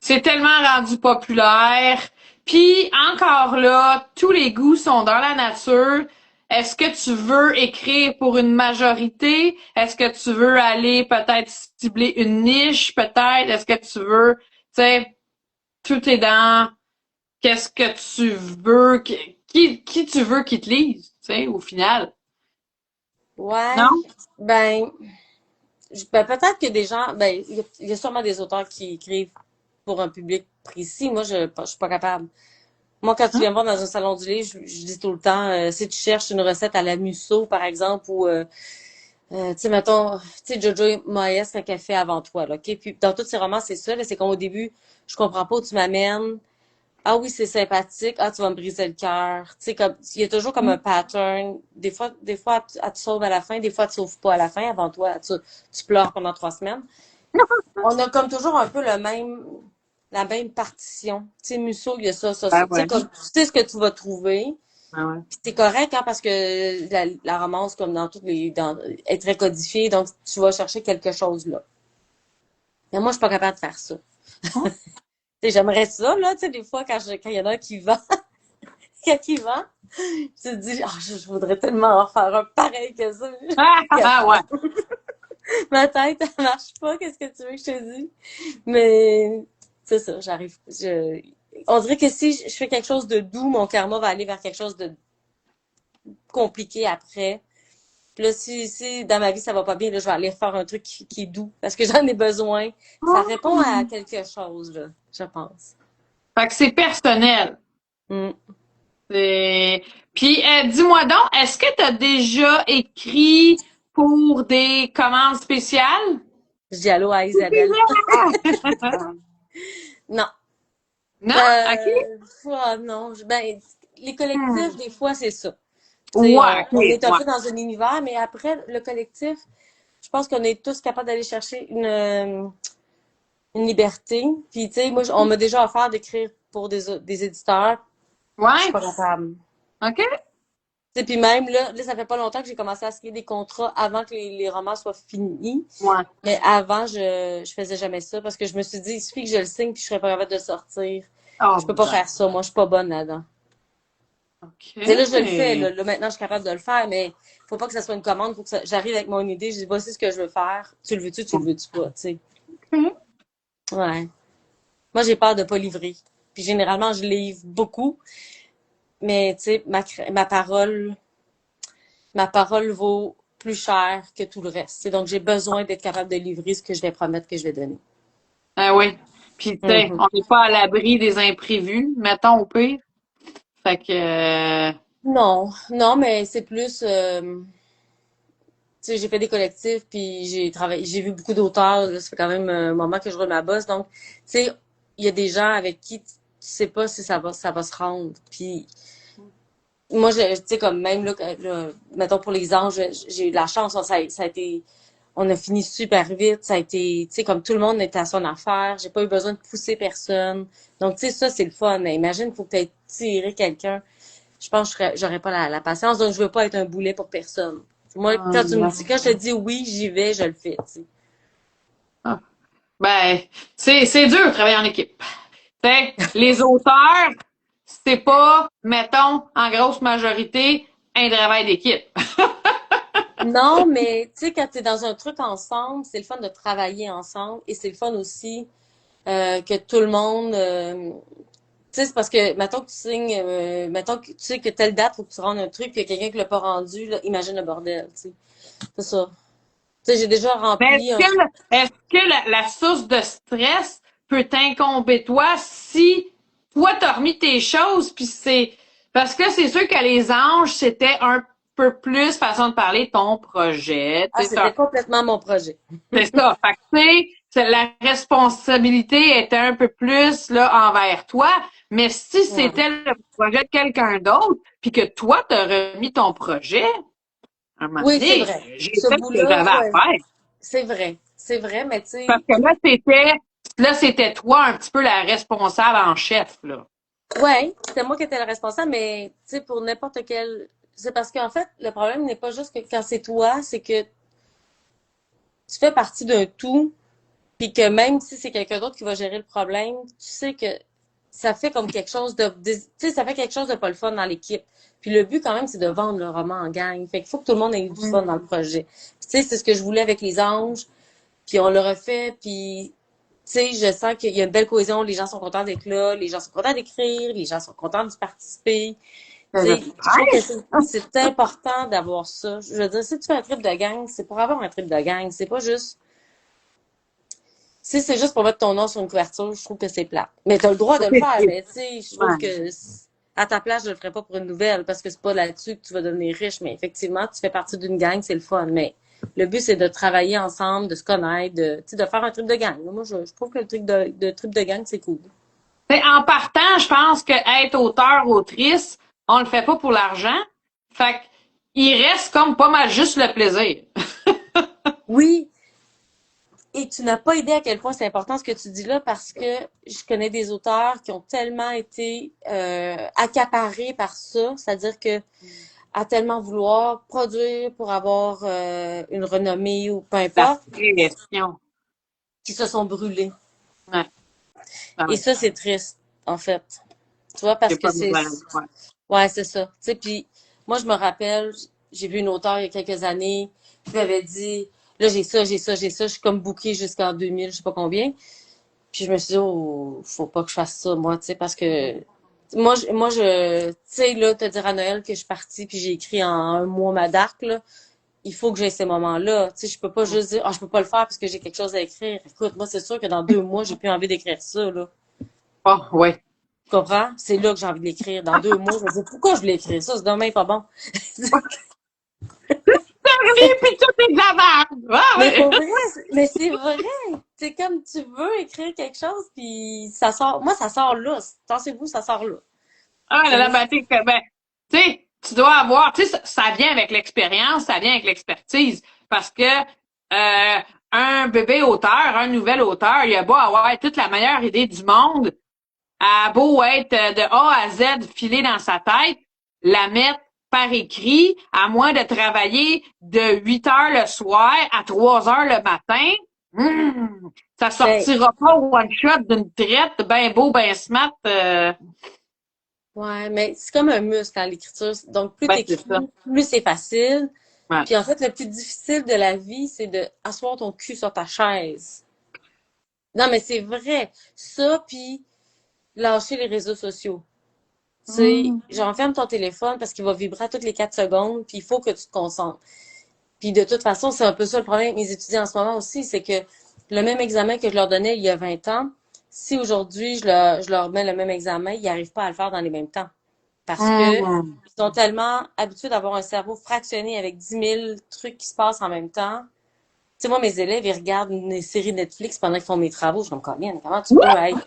C'est tellement rendu populaire. Puis encore là, tous les goûts sont dans la nature. Est-ce que tu veux écrire pour une majorité? Est-ce que tu veux aller peut-être cibler une niche, peut-être? Est-ce que tu veux, tu sais, tout est dans qu'est-ce que tu veux, qui tu veux qui te lise, tu sais, au final. Ouais, Non? ben, ben peut-être que des gens, ben, il y a sûrement des auteurs qui écrivent pour un public précis. Moi, je suis pas capable. Moi, quand tu Hein? viens me voir dans un salon du livre, je dis tout le temps, si tu cherches une recette à la Musso, par exemple, ou tu sais, mettons, tu sais, Jojo Moyes, quand elle fait avant toi, là, OK? Puis dans tous ses romans, c'est ça, là, c'est comme au début, je comprends pas où tu m'amènes. Ah oui, c'est sympathique. Ah, tu vas me briser le cœur. Tu sais, comme, il y a toujours comme un pattern. Des fois, elle te sauve à la fin, des fois, elle te sauve pas à la fin. Avant toi, tu pleures pendant 3 semaines. On a comme toujours un peu la même partition. Tu sais, Musso, il y a ça. Ben Tu sais, ouais. comme, tu sais ce que tu vas trouver. Ben ouais. Puis c'est correct, hein, parce que la romance, comme dans toutes est très codifiée, donc tu vas chercher quelque chose là. Mais moi, je suis pas capable de faire ça. Tu sais, j'aimerais ça, là, tu sais, des fois, quand il y en a un qui vend, quand il vend, tu te dis, ah, je voudrais tellement en faire un pareil que ça. Mais je suis Ah, pas ah, ouais. capable. Ma tête, elle marche pas. Qu'est-ce que tu veux que je te dise? Mais c'est ça, j'arrive. on dirait que si je fais quelque chose de doux, mon karma va aller vers quelque chose de compliqué après. Puis là, si dans ma vie ça va pas bien, là, je vais aller faire un truc qui est doux parce que j'en ai besoin. Ça répond à quelque chose, là, je pense. Fait que c'est personnel. Mm. Puis, dis-moi donc, est-ce que tu as déjà écrit pour des commandes spéciales? Je dis allô à Isabelle. Non. Non? OK? Non. Ben, les collectifs, Hmm. des fois, c'est ça. Tu sais, Ouais, OK, on est un ouais. peu dans un univers, mais après, le collectif, je pense qu'on est tous capables d'aller chercher une liberté. Puis, tu sais, moi, on m'a déjà offert d'écrire pour des éditeurs. Je suis Ouais, pas capable. OK? Tu sais, puis même, là, ça fait pas longtemps que j'ai commencé à signer des contrats avant que les romans soient finis. Ouais. Mais avant, je faisais jamais ça parce que je me suis dit, il suffit que je le signe puis je serais pas capable de le sortir. Je Oh, peux pas ben, faire ça. Moi, je suis pas bonne là-dedans. Tu sais, là, je le fais. OK. Là, maintenant, je suis capable de le faire, mais faut pas que ça soit une commande. Faut que j'arrive avec mon idée. Je dis, voici ce que je veux faire. Tu le veux-tu, tu le veux-tu pas, tu sais. OK. Ouais. Moi, j'ai peur de pas livrer. Puis généralement, je livre beaucoup. Mais, tu sais, ma parole vaut plus cher que tout le reste. Donc, j'ai besoin d'être capable de livrer ce que je vais promettre que je vais donner. Ah oui. Puis, tu sais, Mhm. on n'est pas à l'abri des imprévus, mettons au pire. Fait que, Non, non, mais c'est plus, tu sais, j'ai fait des collectifs, puis j'ai travaillé, j'ai vu beaucoup d'auteurs. Là, ça fait quand même un moment que je roule ma bosse. Donc, tu sais, il y a des gens avec qui tu sais pas si ça va se rendre. Puis, moi, tu sais, comme même là, mettons pour les anges, j'ai eu de la chance. Ça a été, on a fini super vite. Ça a été, tu sais, comme tout le monde était à son affaire. J'ai pas eu besoin de pousser personne. Donc, tu sais, ça, c'est le fun. Mais imagine, il faut que tu aies tiré quelqu'un. Je pense que j'aurais pas la patience. Donc, je veux pas être un boulet pour personne. Moi, quand je te dis oui, j'y vais, je le fais, tu sais. ah, ben, c'est dur de travailler en équipe. Tu sais, les auteurs, c'est pas, mettons, en grosse majorité, un travail d'équipe. Non, mais tu sais, quand t'es dans un truc ensemble, c'est le fun de travailler ensemble et c'est le fun aussi que tout le monde. Tu sais, c'est parce que, mettons que tu signes, mettons que tu sais que telle date, faut que tu rendes un truc, puis il y a quelqu'un qui l'a pas rendu, là, imagine le bordel, tu sais. C'est ça. Tu sais, j'ai déjà Mais rempli un. est-ce que la source de stress peut t'incomber toi si toi t'as remis tes choses puis c'est parce que c'est sûr que les anges c'était un peu plus façon de parler ton projet, Ah, tu sais, c'était complètement mon projet. c'est ça. Fait que, tu sais, la responsabilité était un peu plus là envers toi, mais si Ouais. c'était le projet de quelqu'un d'autre puis que toi t'as remis ton projet, à un moment Oui, c'est donné, vrai. j'ai Ce fait ce que bout-là, j'avais à ouais. faire. C'est vrai. C'est vrai, mais tu Parce sais, que là, c'était toi un petit peu la responsable en chef, là. ouais, c'était moi qui étais le responsable, mais tu sais, pour n'importe quel. C'est parce qu'en fait, le problème n'est pas juste que quand c'est toi, c'est que tu fais partie d'un tout, puis que même si c'est quelqu'un d'autre qui va gérer le problème, tu sais que ça fait comme quelque chose tu sais, ça fait quelque chose de pas le fun dans l'équipe. Puis le but quand même, c'est de vendre le roman en gang. Fait qu'il faut que tout le monde ait du fun dans le projet. Puis, tu sais, c'est ce que je voulais avec les anges, puis on l'a refait, puis tu sais, je sens qu'il y a une belle cohésion, les gens sont contents d'être là, les gens sont contents d'écrire, les gens sont contents de participer. Tu sais, je trouve que c'est important d'avoir ça. Je veux dire, si tu fais un trip de gang, c'est pour avoir un trip de gang. C'est pas juste. Si c'est juste pour mettre ton nom sur une couverture, je trouve que c'est plat. Mais t'as le droit de le faire, mais tu sais, je trouve Ouais. que à ta place, je le ferais pas pour une nouvelle parce que c'est pas là-dessus que tu vas devenir riche. Mais effectivement, tu fais partie d'une gang, c'est le fun. Mais le but, c'est de travailler ensemble, de se connaître, tu sais, de faire un trip de gang. Moi, je trouve que le truc de trip de gang, c'est cool. T'sais, en partant, je pense que être auteur, autrice, on le fait pas pour l'argent. Fait que, il reste comme pas mal juste le plaisir. Oui, et tu n'as pas idée à quel point c'est important ce que tu dis là parce que je connais des auteurs qui ont tellement été accaparés par ça, c'est-à-dire que à tellement vouloir produire pour avoir une renommée ou peu La importe, pression. qui se sont brûlés. Ouais. Et Ouais. ça, c'est triste, en fait. Tu vois, parce J'ai que pas de nouvelles. Ouais. ouais, c'est ça. Tu sais, puis moi, je me rappelle, j'ai vu une auteure il y a quelques années qui m'avait dit, là, j'ai ça, j'ai ça, j'ai ça, je suis comme bookée jusqu'en 2000, je sais pas combien. Puis je me suis dit, oh, faut pas que je fasse ça, moi, tu sais, parce que tu sais, là, te dire à Noël que je suis partie puis j'ai écrit en un mois ma dark, là, il faut que j'aie ces moments-là. Tu sais, je peux pas juste dire, ah, je peux pas le faire parce que j'ai quelque chose à écrire. Écoute, moi, c'est sûr que dans 2 mois, j'ai plus envie d'écrire ça, là. Ah, ouais. Tu comprends? C'est là que j'ai envie de l'écrire. Dans 2 mois, je me dis, pourquoi je voulais écrire ça? C'est demain pas bon. Et puis tout est de la merde! Ah, Mais ouais. pour vrai, mais c'est vrai. C'est comme tu veux écrire quelque chose, puis ça sort. Moi, ça sort là. Pensez-vous, ça sort là. Ah, Tu la sais? ben, tu sais, tu dois avoir, tu sais, ça vient avec l'expérience, ça vient avec l'expertise. Parce que, un bébé auteur, un nouvel auteur, il a beau avoir toute la meilleure idée du monde, a beau être de A à Z filé dans sa tête, la mettre par écrit, à moins de travailler de 8 heures le soir à 3 heures le matin, ça Ben, sortira pas one shot d'une traite, ben beau, ben smart. ouais, mais c'est comme un muscle, hein, l'écriture. Donc, plus Ben c'est t'écris, ça. plus c'est facile. Ouais. Puis en fait, le plus difficile de la vie, c'est de asseoir ton cul sur ta chaise. Non, mais c'est vrai. Ça, puis lâcher les réseaux sociaux. Tu sais, Mm. genre, ferme ton téléphone parce qu'il va vibrer à toutes les 4 secondes, puis il faut que tu te concentres. Puis de toute façon, c'est un peu ça le problème avec mes étudiants en ce moment aussi, c'est que le même examen que je leur donnais il y a 20 ans, si aujourd'hui je leur mets le même examen, ils n'arrivent pas à le faire dans les mêmes temps. Parce que Mm. ils sont tellement habitués d'avoir un cerveau fractionné avec 10 000 trucs qui se passent en même temps. Tu sais, moi, mes élèves, ils regardent une série Netflix pendant qu'ils font mes travaux. Je suis comme, comment tu peux être...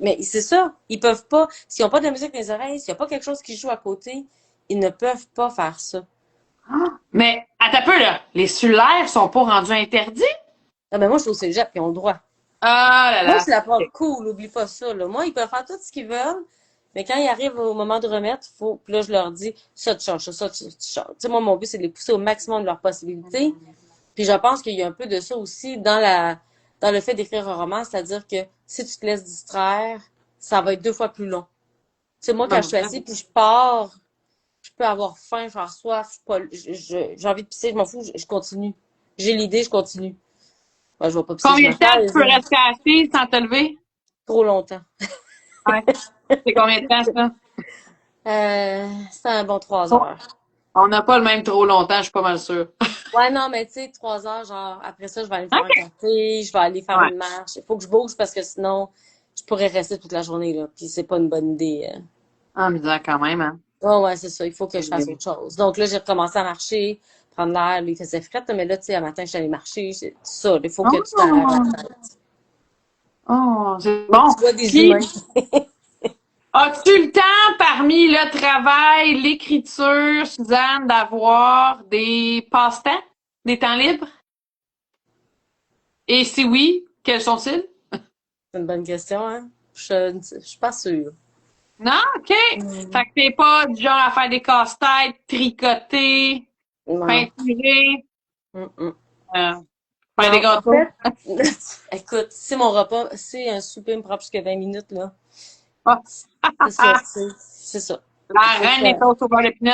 Mais c'est ça. Ils peuvent pas. S'ils n'ont pas de la musique dans les oreilles, s'il n'y a pas quelque chose qui joue à côté, ils ne peuvent pas faire ça. Mais, attends un peu, là. Les cellulaires sont pas rendus interdits? Ah ben moi, je suis au cégep, ils ont le droit. Ah là Moi, là. c'est la part OK. cool, oublie pas ça, là. Moi, ils peuvent faire tout ce qu'ils veulent, mais quand ils arrivent au moment de remettre, faut, puis là, je leur dis, ça, tu changes, ça, tu changes. Tu sais, moi, mon but, c'est de les pousser au maximum de leurs possibilités. Puis je pense qu'il y a un peu de ça aussi dans le fait d'écrire un roman, c'est-à-dire que si tu te laisses distraire, ça va être 2 fois plus long. Tu sais, moi, quand je Ben, suis assise puis je pars, je peux avoir faim, faire soif, j'ai envie de pisser, je m'en fous, je continue. J'ai l'idée, je continue. Ouais, je vais pas pisser sur combien ma de temps tu chaise, peux là. rester assis sans te lever? Trop longtemps. Ouais. C'est combien de temps, ça? C'est un bon trois Oh, heures. on n'a pas le même trop longtemps, je suis pas mal sûre. Ouais, non, mais tu sais, 3 heures, genre, après ça, je vais aller me faire un OK. café, je vais aller faire Ouais. une marche. Il faut que je bouge parce que sinon, je pourrais rester toute la journée, là. Puis c'est pas une bonne idée. En me disant quand même, hein. Ouais, ouais, c'est ça. Il faut que je fasse autre chose. Donc là, j'ai recommencé à marcher, prendre l'air. Lui, il faisait fret, mais là, tu sais, un matin, je suis allée marcher. C'est tout ça. Il faut que tu t'aères la Oh, tête. oh, c'est Faut que bon. tu vois des Puis, humains. as-tu le temps, parmi le travail, l'écriture, Suzanne, d'avoir des passe-temps, des temps libres? Et si oui, quels sont-ils? C'est une bonne question, hein? Je suis pas sûre. Non? OK. Hmm. Fait que t'es pas du genre à faire des casse-têtes, tricoter, Non. peinturer, Mm, mm. euh, faire des Non, en gâteaux. fait, écoute, si mon repas, si un souper me prend plus que 20 minutes, là, Ah, c'est ça, c'est ça. Il la faut que reine des toasts au beurre de pinot.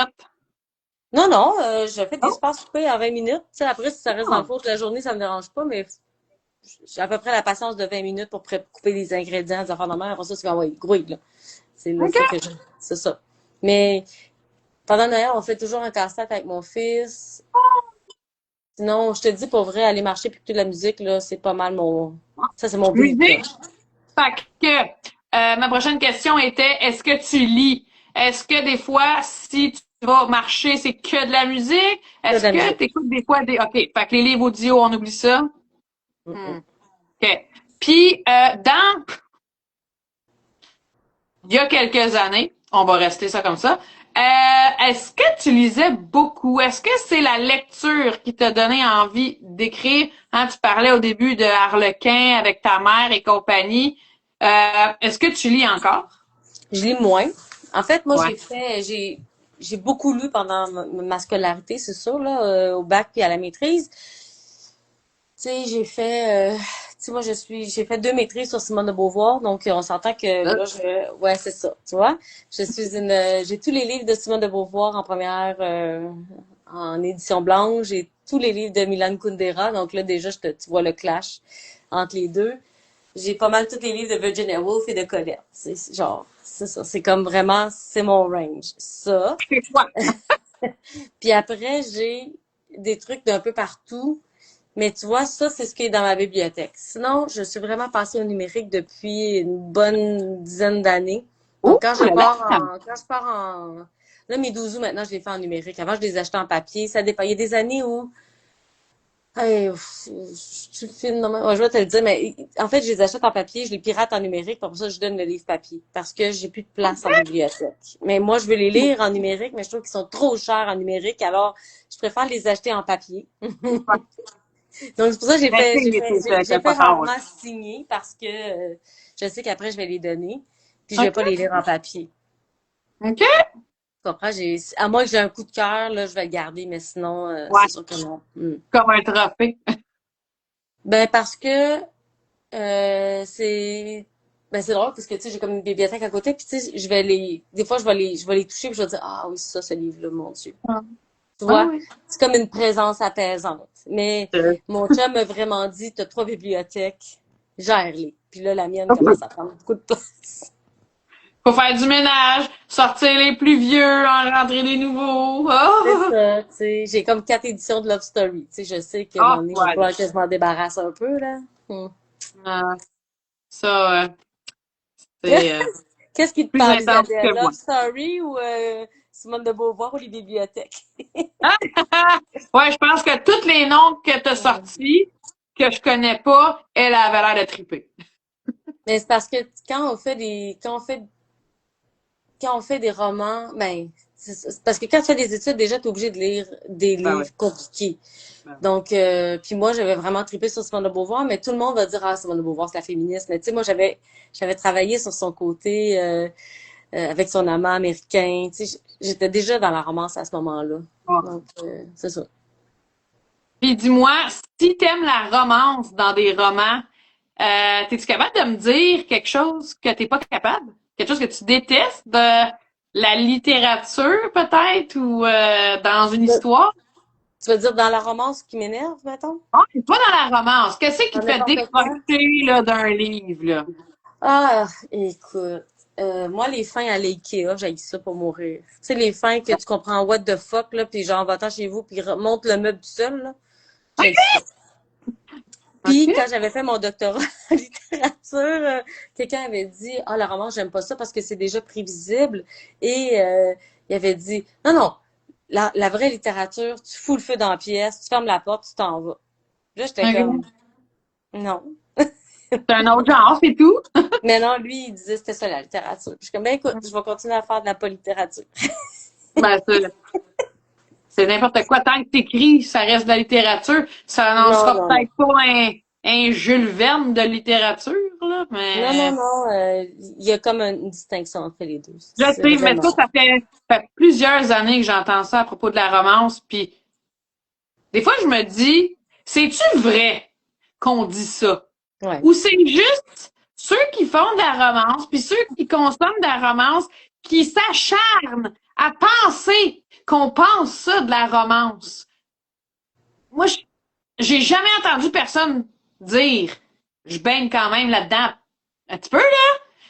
Non, non, je fais des Oh, super soupers en 20 minutes. Tu sais, après, si ça reste dans le oh. four toute la journée, ça me dérange pas, mais j'ai à peu près la patience de 20 minutes pour couper les ingrédients, des affaires de mer. Après ça, c'est comme, ouais, grouille, là. C'est là, ça que OK. je, c'est ça. Mais, pendant Noël, on fait toujours un casse-tête avec mon fils. Sinon, je te dis, pour vrai, aller marcher puis écouter de la musique, là, c'est pas mal ça, c'est mon beat, là. Musique. Fait que, ma prochaine question était, est-ce que tu lis? Est-ce que des fois, si tu vas marcher, c'est que de la musique? Que de Est-ce la que musique. tu écoutes des fois des... OK. Fait que les livres audio, on oublie ça. Mm, Hmm. mm. OK. Puis, il y a quelques années, on va rester ça comme ça, est-ce que tu lisais beaucoup? Est-ce que c'est la lecture qui t'a donné envie d'écrire? Hein, tu parlais au début de Harlequin avec ta mère et compagnie. Est-ce que tu lis encore? Je lis moins. En fait, moi, Ouais. j'ai beaucoup lu pendant ma scolarité, c'est sûr, là, au bac puis à la maîtrise. Tu sais, tu sais, moi, j'ai fait 2 maîtrises sur Simone de Beauvoir, donc on s'entend que là, ouais, c'est ça, tu vois. J'ai tous les livres de Simone de Beauvoir en première, en édition blanche, j'ai tous les livres de Milan Kundera, donc là, déjà, tu vois le clash entre les deux. J'ai pas mal tous les livres de Virginia Woolf et de Colette. Genre, c'est ça. C'est comme vraiment, c'est mon range. Ça. C'est quoi? Puis après, j'ai des trucs d'un peu partout. Mais tu vois, ça, c'est ce qui est dans ma bibliothèque. Sinon, je suis vraiment passée au numérique depuis une bonne dizaine d'années. Oh Donc, quand je là là! pars en, quand je pars en, là, mes 12 maintenant, je les fais en numérique. Avant, je les achetais en papier. Ça dépend. Il y a des années où, hey, tu filmes, non, ouais, je vais te le dire, mais en fait, je les achète en papier, je les pirate en numérique, pour ça, je donne le livre papier. Parce que j'ai plus de place en bibliothèque. Mais moi, je veux les lire en numérique, mais je trouve qu'ils sont trop chers en numérique, alors je préfère les acheter en papier. Donc, c'est pour ça que Mais j'ai c'est fait pas tard. rarement signer parce que je sais qu'après, je vais les donner. Puis, je vais pas OK. les lire en papier. OK. Tu comprends? À moins que j'ai un coup de cœur, là, je vais le garder, mais sinon, Ouais. c'est sûr que non. Hmm. Comme un trophée. Ben, parce que c'est c'est drôle parce que tu sais j'ai comme une bibliothèque à côté puis tu sais des fois je vais les toucher puis je vais dire ah oui c'est ça ce livre-là mon Dieu. Tu Ah vois, oui. c'est comme une présence apaisante. Mais mon chum m'a vraiment dit t'as 3 bibliothèques, gère-les. Puis là la mienne commence à prendre beaucoup de place. Faut faire du ménage, sortir les plus vieux, en rentrer les nouveaux. C'est Oh! ça, tu sais, j'ai comme 4 éditions de Love Story. Tu sais, je sais qu'à un Oh, moment donné, il va voilà. falloir que je m'en débarrasse un peu, là. Hmm. Ah, ça, c'est Qu'est-ce qui te plus parle, intense Isabelle? que moi. Love Story ou Simone de Beauvoir ou les bibliothèques? Ouais, je pense que tous les noms que t'as sortis, que je connais pas, elle avait l'air de triper. Mais c'est parce que quand on fait des romans, ben, c'est parce que quand tu fais des études, déjà, t'es obligé de lire des Ben oui. livres compliqués. Ben oui. Donc, puis moi, j'avais vraiment trippé sur Simone de Beauvoir, mais tout le monde va dire, ah, Simone de Beauvoir, c'est la féministe. Mais tu sais, moi, j'avais travaillé sur son côté, avec son amant américain. Tu sais, j'étais déjà dans la romance à ce moment-là. Ah. Donc, c'est ça. Puis dis-moi, si t'aimes la romance dans des romans, t'es-tu capable de me dire quelque chose que t'es pas capable? Quelque chose que tu détestes de la littérature, peut-être, ou dans une histoire? Tu veux dire dans la romance qui m'énerve, mettons? Ah, pas dans la romance. Qu'est-ce qui Dans te fait n'importe quoi? décrocher là, d'un livre, là? Ah, écoute, moi, les fins à l'IKEA, j'ai ça pour mourir. Tu sais, les fins que tu comprends what the fuck, là, puis genre, va-t'en chez vous, puis remonte le meuble tout seul, là. J'ai ça. Puis, OK. quand j'avais fait mon doctorat en littérature, quelqu'un avait dit, ah, le roman, j'aime pas ça parce que c'est déjà prévisible. Et il avait dit, non, non, la vraie littérature, tu fous le feu dans la pièce, tu fermes la porte, tu t'en vas. Là, j'étais comme, OK. non. C'est un autre genre, c'est tout. Mais non, lui, il disait c'était ça la littérature. Puis je suis comme, ben écoute, je vais continuer à faire de la polittérature. Ben, c'est n'importe quoi. Tant que t'écris, ça reste de la littérature. Ça n'en Non, sera non, non. peut-être pas un Jules Verne de littérature, là, Non, non, mais non. Il y a comme une distinction entre les deux. je C'est sais, mais vraiment. ça fait plusieurs années que j'entends ça à propos de la romance, puis des fois je me dis, c'est-tu vrai qu'on dit ça? Ouais. Ou c'est juste ceux qui font de la romance, puis ceux qui consomment de la romance, qui s'acharnent à penser qu'on pense ça de la romance. Moi, j'ai jamais entendu personne dire je baigne quand même là-dedans. Un petit peu, là?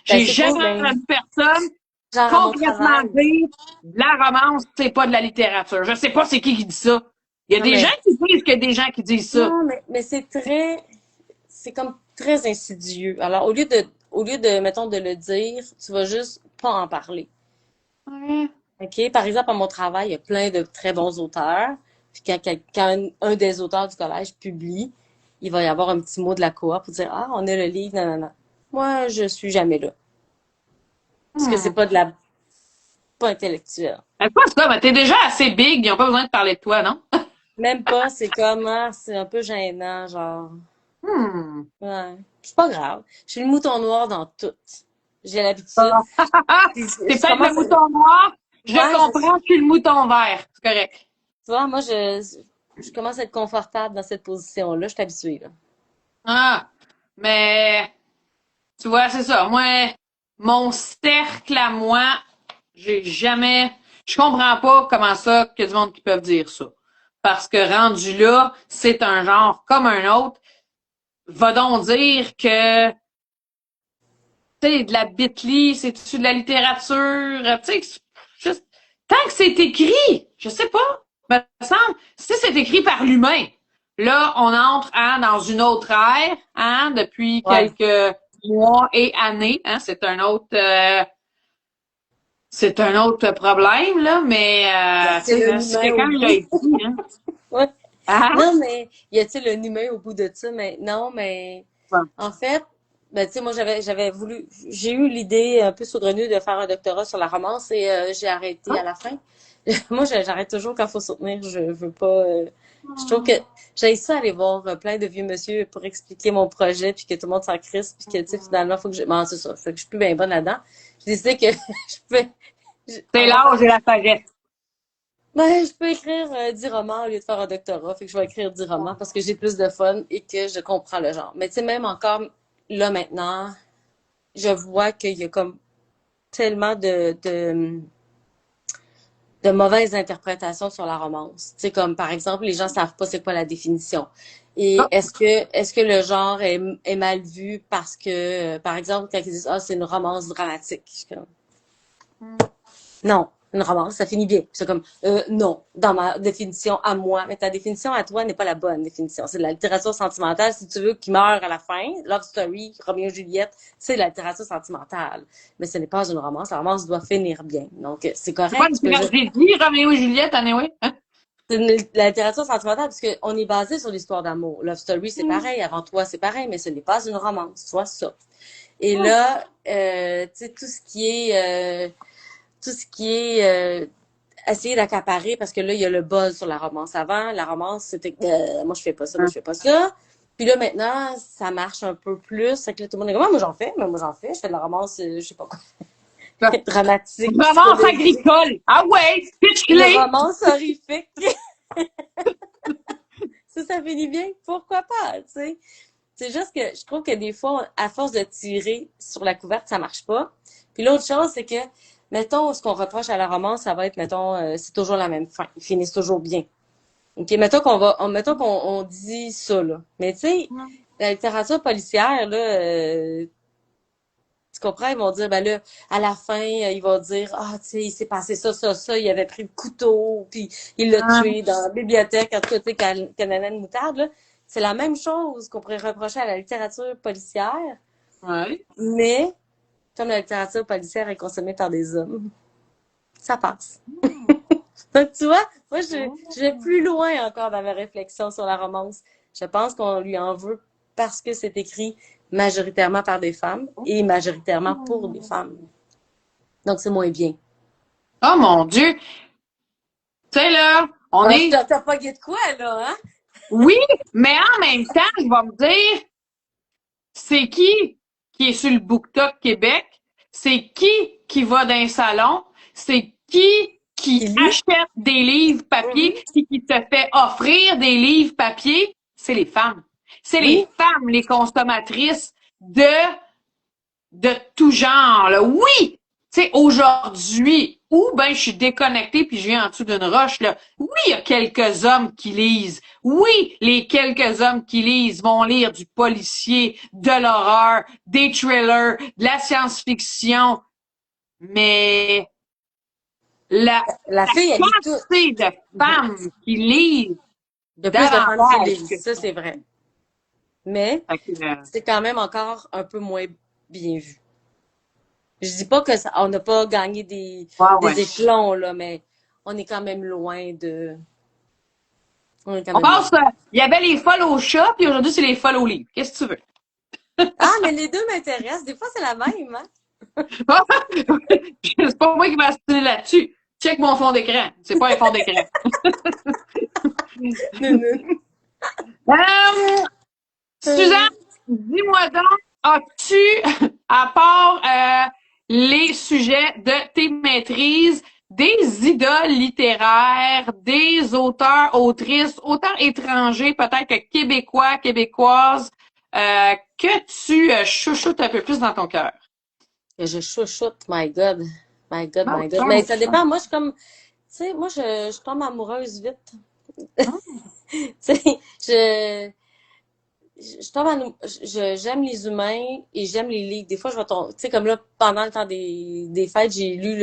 Ben, J'ai c'est faux, jamais mais entendu personne genre à mon complètement travail. dire la romance, c'est pas de la littérature. Je sais pas c'est qui dit ça. Il y a Non, des gens mais, qui disent que des gens qui disent ça. non, mais c'est comme très insidieux. Alors, au lieu de, mettons, de le dire, tu vas juste pas en parler. Ouais. OK? Par exemple, à mon travail, il y a plein de très bons auteurs. Puis quand un des auteurs du collège publie, il va y avoir un petit mot de la cohorte pour dire, ah, on a le livre, non, non, non. Moi, je suis jamais là. Parce que c'est Hmm. pas de la, pas intellectuel. C'est pas ça, mais t'es déjà assez big, ils ont pas besoin de parler de toi, non? Même pas, c'est comme, ah, c'est un peu gênant, genre. Hmm. Ouais. C'est pas grave. Je suis le mouton noir dans tout. J'ai l'habitude. Puis T'es je peut-être le commence, mouton noir. Je ouais, comprends, je suis le mouton vert. C'est correct. tu vois, moi, je commence à être confortable dans cette position-là. Je suis habituée, là. Ah. Mais, tu vois, c'est ça. Moi, mon cercle à moi, j'ai jamais, je comprends pas comment ça qu'il y a du monde qui peuvent dire ça. Parce que rendu là, c'est un genre comme un autre. Va donc dire que tu sais, de la bitly, c'est-tu de la littérature, tu sais, juste, tant que c'est écrit, je sais pas, me semble, si c'est écrit par l'humain, là, on entre, hein, dans une autre ère, hein, depuis Ouais. quelques mois et années, hein, c'est un autre problème, là, mais, Y tu a-t-il sais, un là, si humain au quelqu'un l'a bout? écrit, hein, Ouais. ah, Non, mais y a-t-il un humain au bout de ça maintenant? Mais bon. en fait, ben, tu sais, moi, j'avais voulu, j'ai eu l'idée un peu saugrenue de faire un doctorat sur la romance et j'ai arrêté à la fin. Moi, j'arrête toujours quand faut soutenir. Je veux pas. Je trouve que j'ai ça aller voir plein de vieux monsieur pour expliquer mon projet puis que tout le monde s'en crisse puis que tu sais finalement faut que je. Bon, c'est ça. Fait que je suis plus bien bonne là-dedans. J'ai décidé que je peux. C'est En refaire. l'âge et la sagesse. Ben, je peux écrire 10 romans au lieu de faire un doctorat. Fait que je vais écrire 10 romans parce que j'ai plus de fun et que je comprends le genre. Mais tu sais, même encore là maintenant, je vois qu'il y a comme tellement de mauvaises interprétations sur la romance. Tu sais, comme par exemple, les gens savent pas c'est quoi la définition. Et est-ce que le genre est mal vu parce que, par exemple, quand ils disent ah c'est une romance dramatique, je suis comme non, une romance ça finit bien. C'est comme non dans ma définition à moi, mais ta définition à toi n'est pas la bonne définition. C'est de la littérature sentimentale si tu veux qui meurt à la fin. Love story, Roméo et Juliette, c'est de la littérature sentimentale, mais ce n'est pas une romance. La romance doit finir bien, donc c'est C'est pas correct. une Tu peux juste tragédie, Roméo et Juliette, anyway, hein? c'est la littérature sentimentale parce qu'on est basé sur l'histoire d'amour. Love Story, c'est pareil. Avant toi, c'est pareil, mais ce n'est pas une romance. Soit ça. Et là, tu sais, tout ce qui est essayer d'accaparer parce que là, il y a le buzz sur la romance. Avant, la romance, c'était moi, je fais pas ça, moi, je fais pas ça. Puis là, maintenant, ça marche un peu plus. C'est que là, tout le monde est comme, ah, moi, j'en fais, mais moi, j'en fais. Je fais de la romance, je sais pas quoi, dramatique, Romance psychologique, agricole. Ah ouais, une pitch-clé. romance horrifique. Ça finit bien, pourquoi pas, tu sais. C'est juste que je trouve que des fois, à force de tirer sur la couverte, ça marche pas. Puis l'autre chose, c'est que, mettons, ce qu'on reproche à la romance, ça va être, mettons, c'est toujours la même fin. Ils finissent toujours bien. OK, mettons qu'on on dit ça, là. Mais tu sais, la littérature policière, là, tu comprends, ils vont dire, ben là, à la fin, ils vont dire, ah, tu sais, il s'est passé ça, ça, ça, il avait pris le couteau, puis il l'a tué dans la bibliothèque, en tout cas, tu sais, Canana de moutarde, là. C'est la même chose qu'on pourrait reprocher à la littérature policière, Ouais. mais comme la littérature policière est consommée par des hommes, ça passe. Donc, tu vois, moi, je vais plus loin encore dans ma réflexion sur la romance. Je pense qu'on lui en veut parce que c'est écrit majoritairement par des femmes et majoritairement pour des femmes. Donc, c'est moins bien. Oh mon Dieu. Tu sais, là, on Ah, est, t'as pas gué de quoi, là, hein? oui, mais en même temps, je vais me dire, c'est qui est sur le BookTok Québec? C'est qui va dans un salon? C'est qui Qui lit? achète des livres papier Mhm. puis qui te fait offrir des livres papier? C'est les femmes. C'est les Oui, femmes, les consommatrices de tout genre, là. Oui! Tu sais, aujourd'hui, ou ben je suis déconnectée puis je viens en dessous d'une roche, là. Oui, il y a quelques hommes qui lisent. Oui, les quelques hommes qui lisent vont lire du policier, de l'horreur, des thrillers, de la science-fiction. Mais la, la la fille, elle lit tout. quantité de femmes qui lisent De plus de femmes qui davantage que lisent, ça, c'est vrai. Mais fait que, c'est quand même encore un peu moins bien vu. Je dis pas que ça, on n'a pas gagné ouais, ouais. des échelons, là, mais on est quand même loin de. On est quand On même loin. passe, il y avait les folles au chat, puis aujourd'hui, c'est les folles au livre. Qu'est-ce que tu veux? Ah, mais les deux m'intéressent. Des fois, c'est la même, hein? C'est pas moi qui vais assister là-dessus. Check mon fond d'écran. C'est pas un fond d'écran. Non. Suzanne, dis-moi donc, as-tu, à part les sujets de tes maîtrises, des idoles littéraires, des auteurs, autrices, autant étrangers, peut-être que québécois, québécoises, que tu chouchoutes un peu plus dans ton cœur? Que je chouchoute, my God. My God, Bon, my God. Mais ça dépend. Moi, je suis comme. Tu sais, moi, je tombe amoureuse vite. Tu sais, je. je tombe j'aime les humains et j'aime les livres. Des fois, je vais tomber, tu sais, comme là, pendant le temps des fêtes, j'ai lu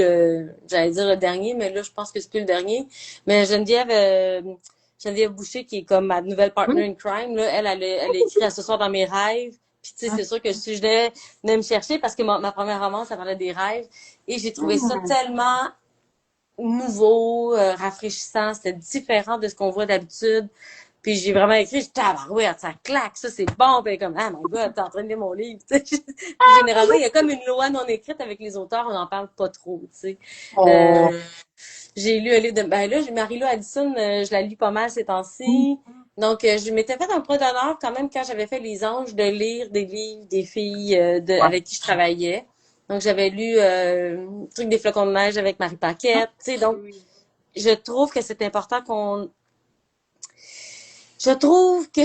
j'allais dire le dernier, mais là, je pense que c'est plus le dernier. Mais Geneviève Boucher, qui est comme ma nouvelle partner Oui. in crime, là, elle a écrit à ce soir dans mes rêves. Puis, tu sais, c'est sûr que si je venais me chercher parce que ma première romance, ça parlait des rêves. Et j'ai trouvé ça Hmm. tellement nouveau, rafraîchissant. C'était différent de ce qu'on voit d'habitude. Puis j'ai vraiment écrit, j'étais tabarouette, ça claque, ça c'est bon. Puis comme, ah my god, t'es en train de lire mon livre. Puis généralement, il y a comme une loi non écrite avec les auteurs, on n'en parle pas trop, tu sais. Oh. Euh, j'ai lu un livre de, ben là, Marie-Lou Addison, je la lis pas mal ces temps-ci. Donc, je m'étais fait un point d'honneur quand même quand j'avais fait Les Anges de lire des livres des filles Ouais. avec qui je travaillais. Donc, j'avais lu Truc des flocons de neige avec Marie Paquette. Tu sais, donc, je trouve que c'est important qu'on... Je trouve que...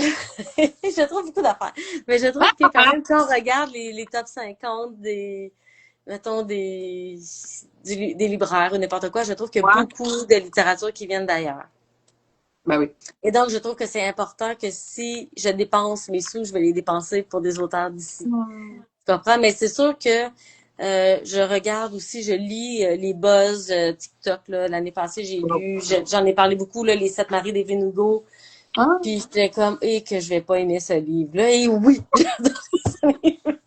je trouve beaucoup d'affaires. Mais je trouve que quand même, quand on regarde les top 50 mettons, des libraires ou n'importe quoi, je trouve qu'il y a Ouais. beaucoup de littérature qui viennent d'ailleurs. Ben oui. Et donc, je trouve que c'est important que si je dépense mes sous, je vais les dépenser pour des auteurs d'ici. Tu comprends? Mais c'est sûr que je regarde aussi, je lis les buzz TikTok. Là. L'année passée, j'en ai parlé beaucoup, là, Les Sept Maris d'Evelyn Hugo. Ah. Puis j'étais comme, et que je vais pas aimer ce livre-là. Et oui, j'adore ce livre.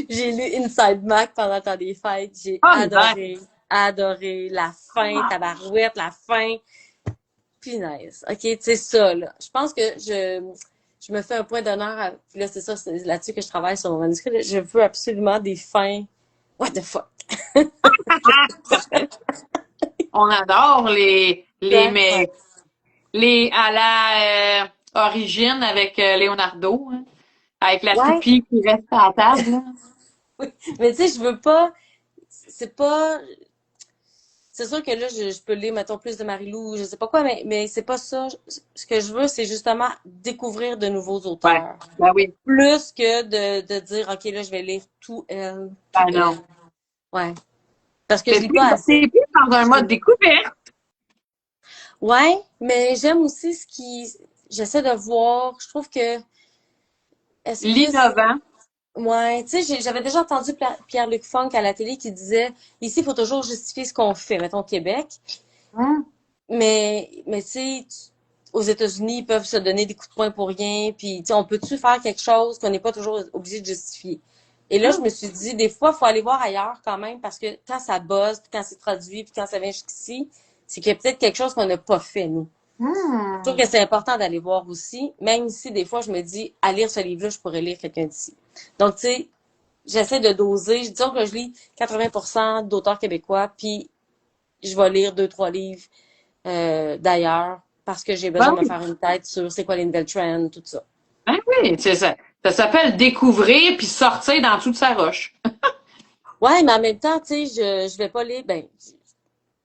J'ai lu Inside Mac pendant le temps des fêtes. J'ai Ah, ben. adoré, adoré la fin, tabarouette, la fin. Punaise. OK, tu sais ça, là. Je pense que je me fais un point d'honneur puis là, c'est ça, c'est là-dessus que je travaille sur mon manuscrit. Là. Je veux absolument des fins. What the fuck? On adore Ouais. les à la origine avec Leonardo, hein, avec la Ouais. toupie qui reste à la table. Là. Oui. Mais tu sais, je veux pas. C'est pas. C'est sûr que là, je peux lire, mettons, plus de Marie-Lou, je sais pas quoi, mais c'est pas ça. Ce que je veux, c'est justement découvrir de nouveaux Ouais. auteurs. Ben oui. Plus que de dire, OK, là, je vais lire tout Ben elle. non. Ouais. Parce que je lis pas assez. T'es plus dans un mode Justement. découverte. Ouais, mais j'aime aussi ce qui, j'essaie de voir, je trouve que, est-ce que, L'innovant. ouais, tu sais, j'avais déjà entendu Pierre-Luc Funk à la télé qui disait, ici, il faut toujours justifier ce qu'on fait, mettons, au Québec. Hein? Mais tu sais, aux États-Unis, ils peuvent se donner des coups de poing pour rien, puis tu sais, on peut-tu faire quelque chose qu'on n'est pas toujours obligé de justifier? Et là, je me suis dit, des fois, il faut aller voir ailleurs quand même, parce que quand ça buzz, puis quand c'est traduit, puis quand ça vient jusqu'ici, c'est qu'il y a peut-être quelque chose qu'on n'a pas fait, nous. Je trouve Hmm. que c'est important d'aller voir aussi, même si des fois, je me dis, à lire ce livre-là, je pourrais lire quelqu'un d'ici. Donc, tu sais, j'essaie de doser. Disons que je lis 80% d'auteurs québécois, puis je vais lire deux, trois livres d'ailleurs, parce que j'ai besoin Ben de me oui. faire une tête sur c'est quoi les nouvelles trends, tout ça. Ben oui. C'est ça. Ça s'appelle découvrir puis sortir dans toute sa roche. Ouais, mais en même temps, tu sais, je vais pas lire, ben,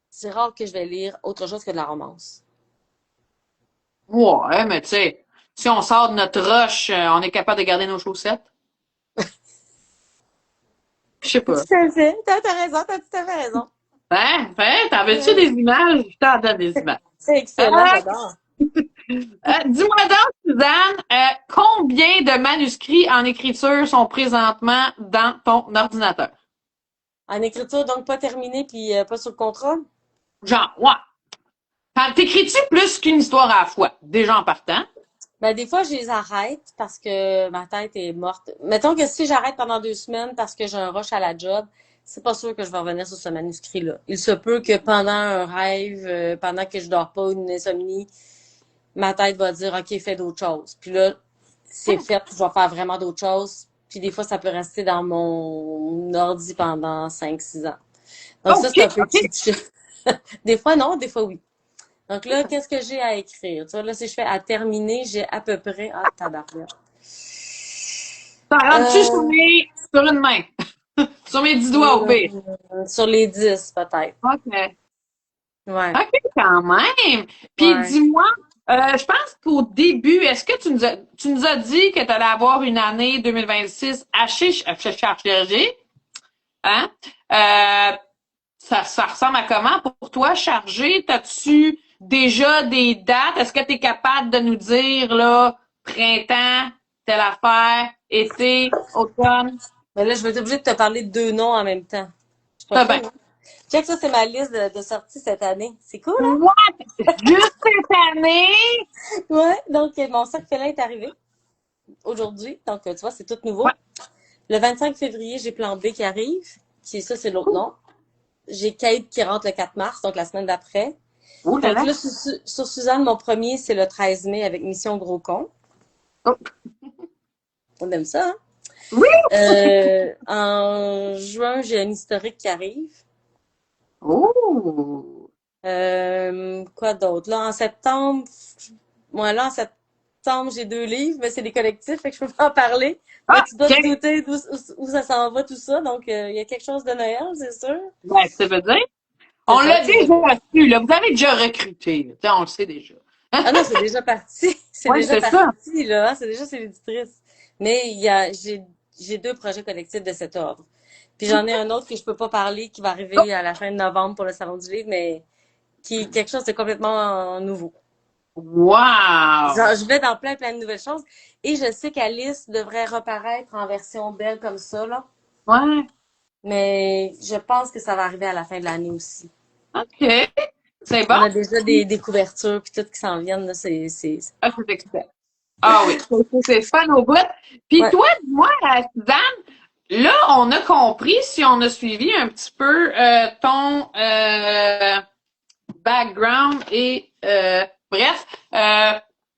c'est rare que je vais lire autre chose que de la romance. Ouais, mais tu sais, si on sort de notre roche, on est capable de garder nos chaussettes. Je sais pas. Tout à fait. T'as raison, t'as tout à fait raison. Hein? Hein? T'en veux-tu Ouais. des images? Je t'en donne des images. C'est Euh, excellent, j'adore. dis-moi donc, Suzanne, combien de manuscrits en écriture sont présentement dans ton ordinateur? En écriture, donc pas terminée, puis pas sur le contrat. Genre, ouais. T'écris-tu plus qu'une histoire à la fois? Déjà en partant? Ben, des fois, je les arrête parce que ma tête est morte. Mettons que si j'arrête pendant 2 semaines parce que j'ai un rush à la job, c'est pas sûr que je vais revenir sur ce manuscrit-là. Il se peut que pendant un rêve, pendant que je dors pas ou une insomnie, ma tête va dire, OK, fais d'autres choses. Puis là, c'est fait, je vais faire vraiment d'autres choses. Puis des fois, ça peut rester dans mon ordi pendant 5, 6 ans. Donc ça, OK, c'est un peu OK. kitsch. Des fois, non, des fois, oui. Donc là, qu'est-ce que j'ai à écrire? Tu vois, là, si je fais à terminer, j'ai à peu près... Ah, tabarouette. T'en rentres-tu sur Euh, sur une main? Sur mes 10 doigts au pire. sur les 10, peut-être. OK. Ouais, OK, quand même. Puis ouais. dis-moi, je pense qu'au début, est-ce que tu nous as dit que tu allais avoir une année 2026 assez chargée, hein? Euh, ça ressemble à comment pour toi, chargé? T'as-tu déjà des dates? Est-ce que tu es capable de nous dire, là, printemps, telle affaire, été, automne. Mais là, je vais être obligée de te parler de deux noms en même temps. Je suis pas Ça bien. folle, hein? Check ça, c'est ma liste de sorties cette année. C'est cool, hein? What? Juste cette année? Ouais, donc mon sac félin est arrivé aujourd'hui. Donc, tu vois, c'est tout nouveau. Ouais. Le 25 février, j'ai Plan B qui arrive. Ça, c'est l'autre nom. J'ai Kate qui rentre le 4 mars, donc la semaine d'après. Oh là Donc là. là, sur Suzanne, mon premier, c'est le 13 mai avec Mission Gros Con. Oh. On aime ça, hein? Oui! En juin, j'ai un historique qui arrive. Oh! Quoi d'autre? Là, en septembre, en septembre, j'ai deux livres, mais c'est des collectifs, fait que je peux pas en parler. Mais Ah, tu dois te OK. douter où ça s'en va, tout ça. Donc, il y a quelque chose de Noël, c'est sûr. Ben, ça veut dire. C'est On ça, l'a déjà su, là. Vous avez déjà recruté. Tu sais, on le sait déjà. Ah non, c'est déjà parti. C'est Oui, déjà c'est ça. parti, là. Hein, c'est déjà chez l'éditrice. Mais j'ai deux projets collectifs de cet ordre. Puis j'en ai un autre que je peux pas parler, qui va arriver à la fin de novembre pour le Salon du Livre, mais qui est quelque chose de complètement nouveau. Wow! Genre, je vais dans plein de nouvelles choses. Et je sais qu'Alice devrait reparaître en version belle comme ça, là. Ouais. Mais je pense que ça va arriver à la fin de l'année aussi. OK. C'est bon? On a déjà des couvertures puis tout qui s'en viennent, là. Ah, c'est excellent. Ah oui. C'est fun au bout. Puis Ouais. toi, dis-moi, Suzanne, là, on a compris, si on a suivi un petit peu ton background et bref,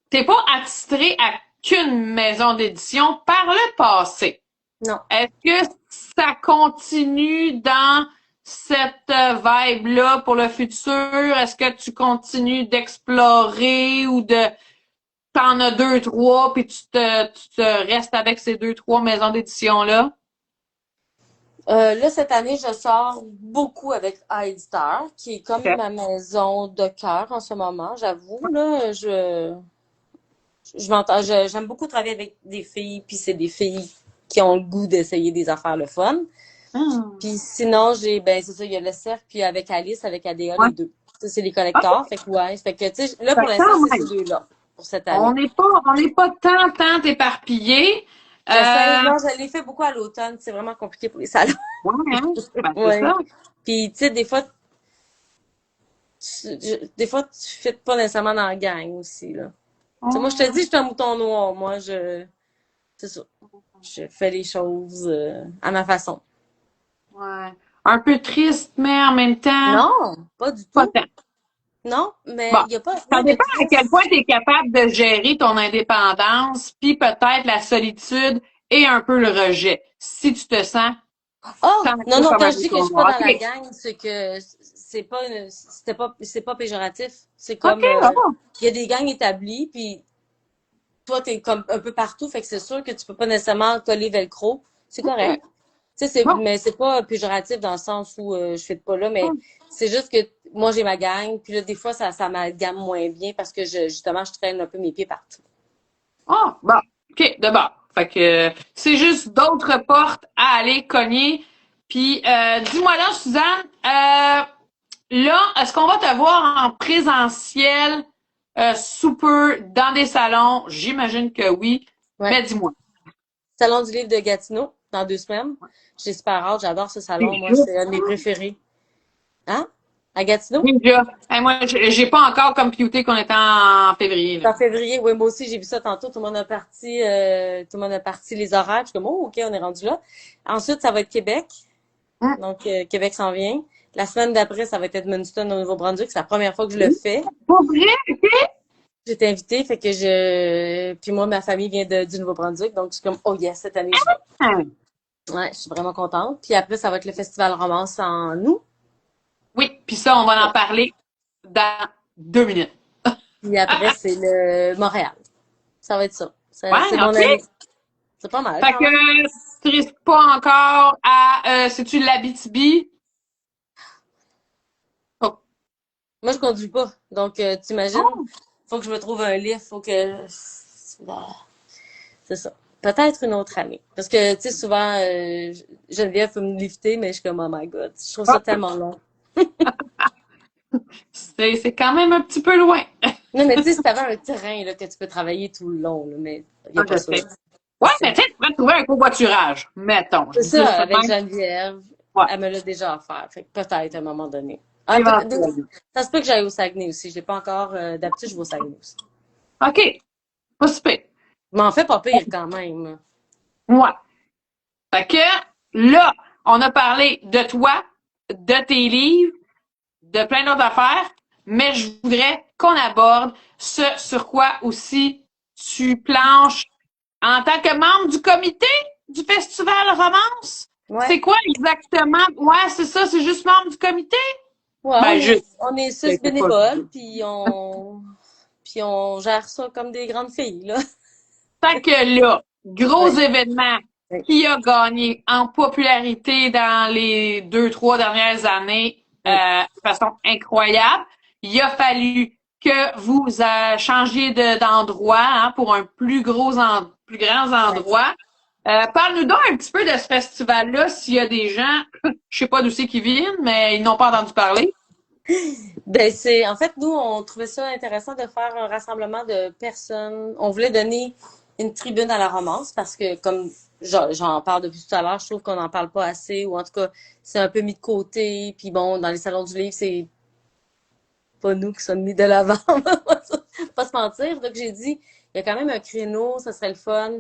t'es pas attitré à qu'une maison d'édition par le passé. Non. Est-ce que ça continue dans cette vibe-là pour le futur? Est-ce que tu continues d'explorer ou de t'en as deux, trois, puis tu te restes avec ces deux, trois maisons d'édition-là? Là, cette année, je sors beaucoup avec iEditor, qui est comme OK. ma maison de cœur en ce moment, j'avoue. Là, j'aime beaucoup travailler avec des filles, puis c'est des filles qui ont le goût d'essayer des affaires le fun. Hmm. Puis sinon, c'est ça, il y a le cercle, puis avec Alice, avec ADA, Ouais. les deux. Ça, c'est les OK. collecteurs, fait que ouais. Fait que, tu sais, là, pour Fait que l'instant, quand c'est ces même, deux-là, pour cette année. on n'est pas tant éparpillés. J'essaie, Euh, non, je l'ai fait beaucoup à l'automne, c'est vraiment compliqué pour les salons. ouais, hein? Ben, c'est Ouais. ça. Puis, tu sais, des fois, tu fais pas nécessairement dans la gang aussi, là. Tu sais, moi, je te dis, je suis un mouton noir. C'est ça. Je fais les choses à ma façon. Ouais. Un peu triste, mais en même temps, Non, pas du pas tout. tant. Non, Bon, mais il n'y a pas ça rien de dépend à quel triste. point tu es capable de gérer ton indépendance, puis peut-être la solitude et un peu le rejet. Si tu te sens Oh, tant non, que non, comme quand un je dis que je mouton suis pas noir. dans OK. la gang, c'est que c'est pas péjoratif. C'est OK, comme, oh, il y a des gangs établis, puis toi, t'es comme un peu partout, fait que c'est sûr que tu peux pas nécessairement coller velcro. C'est OK. correct. Tu sais, Bon, mais c'est pas péjoratif dans le sens où je fais pas là, mais bon. c'est juste que moi j'ai ma gang, puis là des fois ça m'amalgame moins bien parce que justement je traîne un peu mes pieds partout. Ah, bon. OK, d'abord. Fait que c'est juste d'autres portes à aller cogner. Puis, dis-moi là, Suzanne, là, est-ce qu'on va te voir en présentiel, sous peu, dans des salons? J'imagine que oui. Ouais. Mais dis-moi. Salon du livre de Gatineau dans 2 semaines. J'ai super hâte, j'adore ce salon, moi Déjà. c'est un de mes préférés. Hein? À Gatineau? Déjà. Hey, moi, j'ai pas encore computé qu'on était en février, là. En février, oui, moi aussi, j'ai vu ça tantôt. Tout le monde a parti les horaires. Puis je suis comme, oh, OK, on est rendu là. Ensuite, ça va être Québec. Hum. Donc, Québec s'en vient. La semaine d'après, ça va être Edmundston au Nouveau-Brunswick. C'est la première fois que je le fais. Pour vrai? OK? J'ai été invitée, puis moi, ma famille vient du Nouveau-Brunswick. Donc, je suis comme, oh yes, cette année, je vais. Hein. Ouais, je suis vraiment contente. Puis après, ça va être le Festival Romance en août. Oui, puis ça, on va en parler dans 2 minutes. Puis après, c'est le Montréal. Ça va être ça. C'est Ouais, mon OK. année. C'est pas mal, Fait quand même. que tu risques pas encore à c'est-tu l'Abitibi? Oh. Moi, je conduis pas. Donc, t'imagines, Oh. faut que je me trouve un livre, faut que... C'est ça. Peut-être une autre année. Parce que, tu sais, souvent, Geneviève peut me lifter, mais je suis comme, oh my God, je trouve ça Oh. tellement long. C'est quand même un petit peu loin. Non, mais tu sais, si t'avais un terrain, là, que tu peux travailler tout le long, là, mais il y Ah, a pas je ça. sais. Ouais, mais tu sais, tu pourrais trouver un covoiturage, mettons. Je C'est dis ça, ça, je avec même. Geneviève, Ouais, elle me l'a déjà offert. Fait que peut-être à un moment donné. Ah, éventuellement. ça se peut que j'aille au Saguenay aussi. Je l'ai pas encore. D'habitude, je vais au Saguenay aussi. OK, pas super. Mais en fait, pas pire quand même. Ouais. Fait que là, on a parlé de toi, de tes livres, de plein d'autres affaires, mais je voudrais qu'on aborde ce sur quoi aussi tu planches en tant que membre du comité du Festival Romance. Ouais. C'est quoi exactement? Ouais, c'est ça, c'est juste membre du comité? Ouais, Ben, juste. on est 6 C'est pas bénévoles, puis on gère ça comme des grandes filles, là. Fait que là, gros Ouais. événement Ouais. qui a gagné en popularité dans les 2, 3 dernières années Ouais. de façon incroyable. Il a fallu que vous changiez d'endroit hein, pour un plus grand Ouais. endroit. Parle-nous donc un petit peu de ce festival-là, s'il y a des gens, je sais pas d'où c'est qu'ils viennent, mais ils n'ont pas entendu parler. Ben, en fait, nous, on trouvait ça intéressant de faire un rassemblement de personnes. On voulait donner une tribune à la romance parce que, comme j'en parle depuis tout à l'heure, je trouve qu'on n'en parle pas assez, ou en tout cas, c'est un peu mis de côté. Puis bon, dans les salons du livre, c'est pas nous qui sommes mis de l'avant, on va pas se mentir. Donc, j'ai dit, il y a quand même un créneau, ça serait le fun.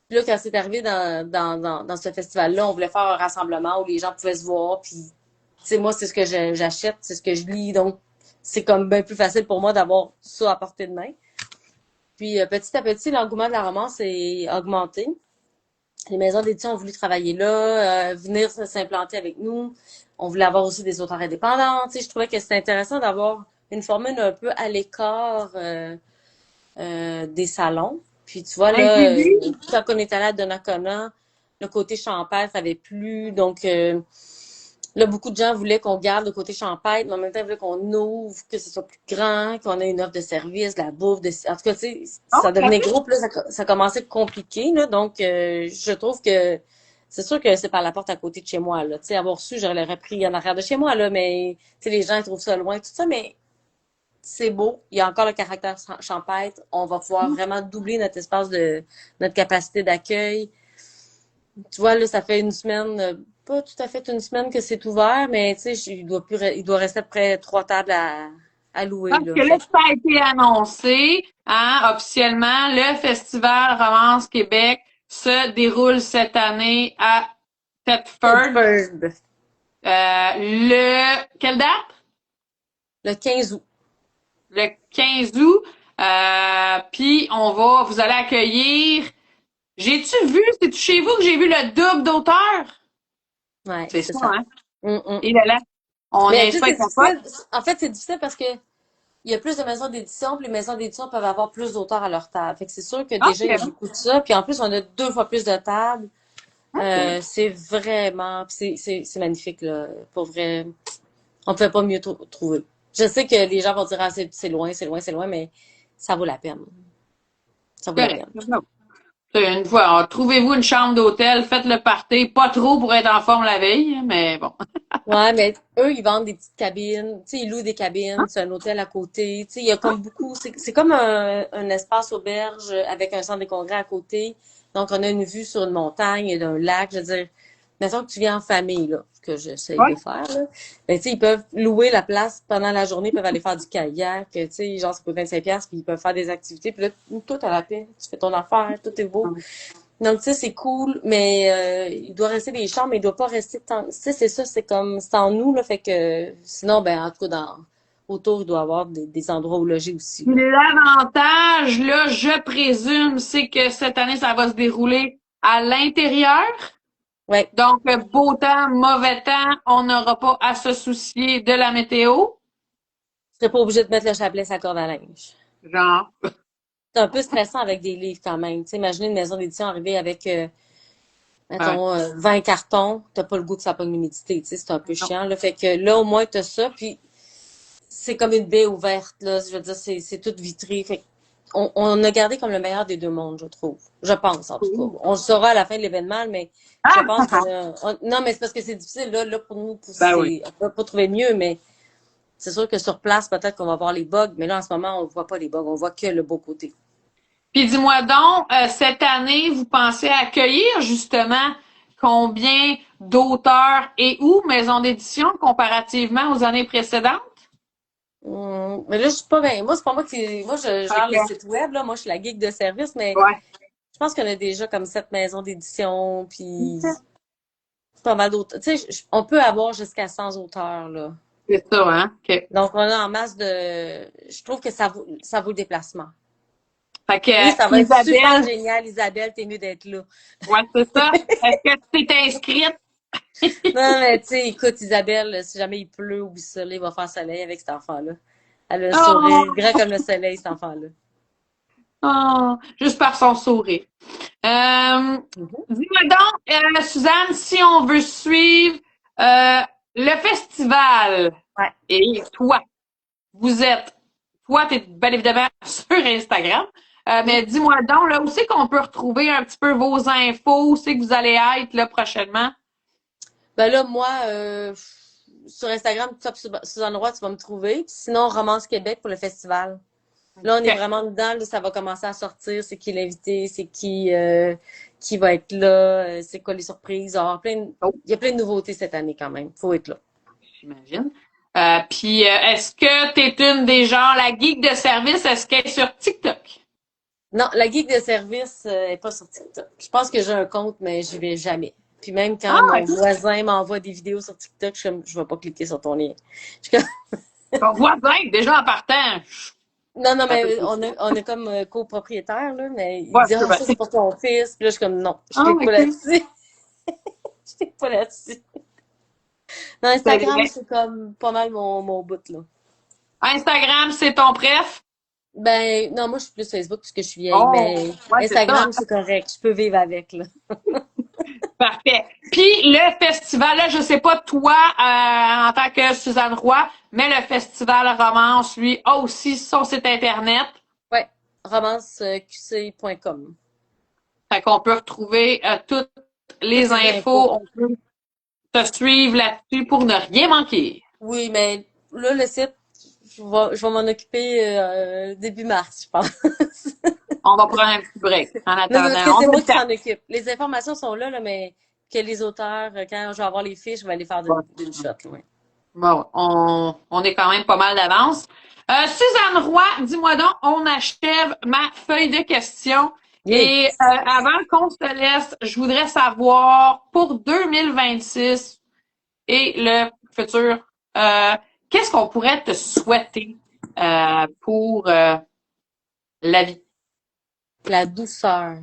Puis là, quand c'est arrivé dans ce festival-là, on voulait faire un rassemblement où les gens pouvaient se voir. Puis, tu sais, moi, c'est ce que j'achète, c'est ce que je lis. Donc, c'est comme bien plus facile pour moi d'avoir ça à portée de main. Puis, petit à petit, l'engouement de la romance est augmenté. Les maisons d'édition ont voulu travailler là, venir s'implanter avec nous. On voulait avoir aussi des auteurs indépendants. Tu sais, je trouvais que c'était intéressant d'avoir une formule un peu à l'écart des salons. Puis tu vois, Ben, j'ai là, vu. quand on est allé à Donnacona, le côté champêtre avait plu. Donc là, beaucoup de gens voulaient qu'on garde le côté champêtre, mais en même temps, ils voulaient qu'on ouvre, que ce soit plus grand, qu'on ait une offre de service, de la bouffe. En tout cas, tu sais, ça devenait OK. gros. Puis là, ça commençait compliqué. Là, donc, je trouve que c'est sûr que c'est par la porte à côté de chez moi. Là. Tu sais, avoir su, j'aurais repris en arrière de chez moi. Là, mais tu sais, les gens ils trouvent ça loin, tout ça. Mais c'est beau. Il y a encore le caractère champêtre. On va pouvoir vraiment doubler notre espace notre capacité d'accueil. Tu vois, là, ça fait une semaine, pas tout à fait une semaine que c'est ouvert, mais tu sais, il doit rester à peu près 3 tables à louer, Parce là. que là, Fait ça a été annoncé, hein, officiellement, le Festival Romance Québec se déroule cette année à Thetford. Bedford, Quelle date? le 15 août. Le 15 août. Puis vous allez accueillir. J'ai-tu vu, c'est chez vous que j'ai vu le double d'auteurs? Ouais, C'est c'est ça, ça. hein? Mm, mm. Et là, on Mais n'est tu sais, pas c'est capable. difficile. En fait, c'est difficile parce que il y a plus de maisons d'édition, puis les maisons d'édition peuvent avoir plus d'auteurs à leur table. Fait que c'est sûr que déjà, il y a OK. beaucoup de ça. Puis en plus, on a 2 fois plus de tables. OK. C'est vraiment, c'est magnifique, là. Pour vrai, on ne pouvait pas mieux trouver. Je sais que les gens vont dire, ah, c'est loin, c'est loin, c'est loin, mais ça vaut la peine. Ça vaut la Correct. peine. Une fois, alors, trouvez-vous une chambre d'hôtel, faites le party, pas trop pour être en forme la veille, mais bon. Ouais, mais eux, ils vendent des petites cabines. Tu sais, ils louent des cabines. C'est un hôtel à côté. Tu sais, il y a comme beaucoup. C'est comme un espace auberge avec un centre de congrès à côté. Donc, on a une vue sur une montagne et d'un lac. Je veux dire, mettons que tu viens en famille, là, ce que j'essaye Ouais. de faire, là. Ben, tu sais, ils peuvent louer la place pendant la journée. Ils peuvent aller faire du kayak. Tu sais, genre, ça coûte 25$. Puis ils peuvent faire des activités. Puis là, tout à la paix. Tu fais ton affaire. Tout est beau. Donc, tu sais, c'est cool, mais il doit rester des chambres, mais il doit pas rester tant. Tu sais, c'est ça, c'est en nous, là, fait que sinon, ben, en tout cas, autour, il doit y avoir des endroits où loger aussi, Puis là. l'avantage, là, je présume, c'est que cette année, ça va se dérouler à l'intérieur. Ouais. Donc, beau temps, mauvais temps, on n'aura pas à se soucier de la météo. Tu serais pas obligé de mettre le chapelet sa corde à linge. Genre. C'est un peu stressant avec des livres quand même. Tu sais, imaginez une maison d'édition arriver avec, Ouais. mettons, 20 cartons, t'as pas le goût que ça pogne l'humidité, tu sais, c'est un peu Non. chiant, là. Fait que là, au moins, t'as ça, puis c'est comme une baie ouverte, là. Je veux dire, c'est tout vitré. Fait on a gardé comme le meilleur des deux mondes, je trouve. Je pense, en tout cas. On le saura à la fin de l'événement, mais je pense Ah! non, mais c'est parce que c'est difficile, là, pour nous, Ben oui. on peut pas trouver mieux, mais c'est sûr que sur place, peut-être qu'on va voir les bugs, mais là, en ce moment, on voit pas les bugs. On voit que le beau côté. Puis dis-moi donc, cette année, vous pensez accueillir justement combien d'auteurs et ou maisons d'édition comparativement aux années précédentes? Mais là, je suis pas bien. Moi, c'est pas moi qui. Moi, je gère le OK. site web, là. Moi, je suis la geek de service, mais Ouais. je pense qu'on a déjà comme 7 maisons d'édition, puis OK. pas mal d'autres. Tu sais, on peut avoir jusqu'à 100 auteurs, là. C'est ça, hein? OK. Donc, on a en masse de. Je trouve que ça vaut le déplacement. Fait que Oui, ça va être super Isabelle, génial, Isabelle, t'es mieux d'être là. ouais, c'est ça. Est-ce que tu t'es inscrite? Non, mais tu sais, écoute, Isabelle, si jamais il pleut ou ça, il va faire soleil avec cet enfant-là. Elle a le sourire Oh, grand comme le soleil, cet enfant-là. oh, juste par son sourire. Euh, Mhm. dis-moi donc, Suzanne, si on veut suivre euh, le festival Ouais. et toi, vous êtes, toi, tu es bien évidemment sur Instagram, mais Oui. dis-moi donc, là, où c'est qu'on peut retrouver un petit peu vos infos, où c'est que vous allez être là prochainement? Ben là, moi, sur Instagram, top Suzanne Roy, tu vas me trouver. Sinon, Romance Québec pour le festival. Là, on est OK. vraiment dedans, là, ça va commencer à sortir. C'est qui l'invité, c'est qui va être là, c'est quoi les surprises. Oh, Il y a plein de nouveautés cette année quand même. Faut être là. j'imagine. Puis, est-ce que tu es une des gens, la geek de service, est-ce qu'elle est sur TikTok? Non, la geek de service est pas sur TikTok. Je pense que j'ai un compte, mais j'y vais jamais. Puis même quand Ah, mon voisin m'envoie des vidéos sur TikTok, je suis comme, je vais pas cliquer sur ton lien. Je suis comme, ton voisin, déjà en partant. non, non, Un peu mais plus. on est comme copropriétaire, là, mais il Ouais, dit, je peux ah, ça, passer. c'est pour ton fils. Puis là, je suis comme, non, je Ah, clique pas OK. là-dessus. Je clique pas là-dessus. Non, C'est Instagram, vrai. c'est comme pas mal mon bout, là. Instagram, c'est ton préf? Ben, non, moi, je suis plus Facebook parce que je suis vieille, Oh, mais ouais, c'est ça, Instagram, hein? c'est correct. Je peux vivre avec, là. Parfait. Puis le festival, là, je sais pas toi en tant que Suzanne Roy, mais le festival Romance, lui, a aussi son site internet. Ouais, romanceqc.com. Fait qu'on peut retrouver toutes Toutes les les infos. infos. On peut te suivre là-dessus pour ne rien manquer. Oui, mais là, le site, je vais m'en occuper début mars, je pense. On va prendre un petit break en Non, mais parce que attendant. c'est On a moi le qui temps. s'en occupe. Les informations sont là, mais que les auteurs, quand je vais avoir les fiches, je vais les faire d'une shot. Ouais. Bon, on est quand même pas mal d'avance. Suzanne Roy, dis-moi donc, on achève ma feuille de questions. Yeah. Et avant qu'on se laisse, je voudrais savoir pour 2026 et le futur, euh, qu'est-ce qu'on pourrait te souhaiter pour la vie? La douceur.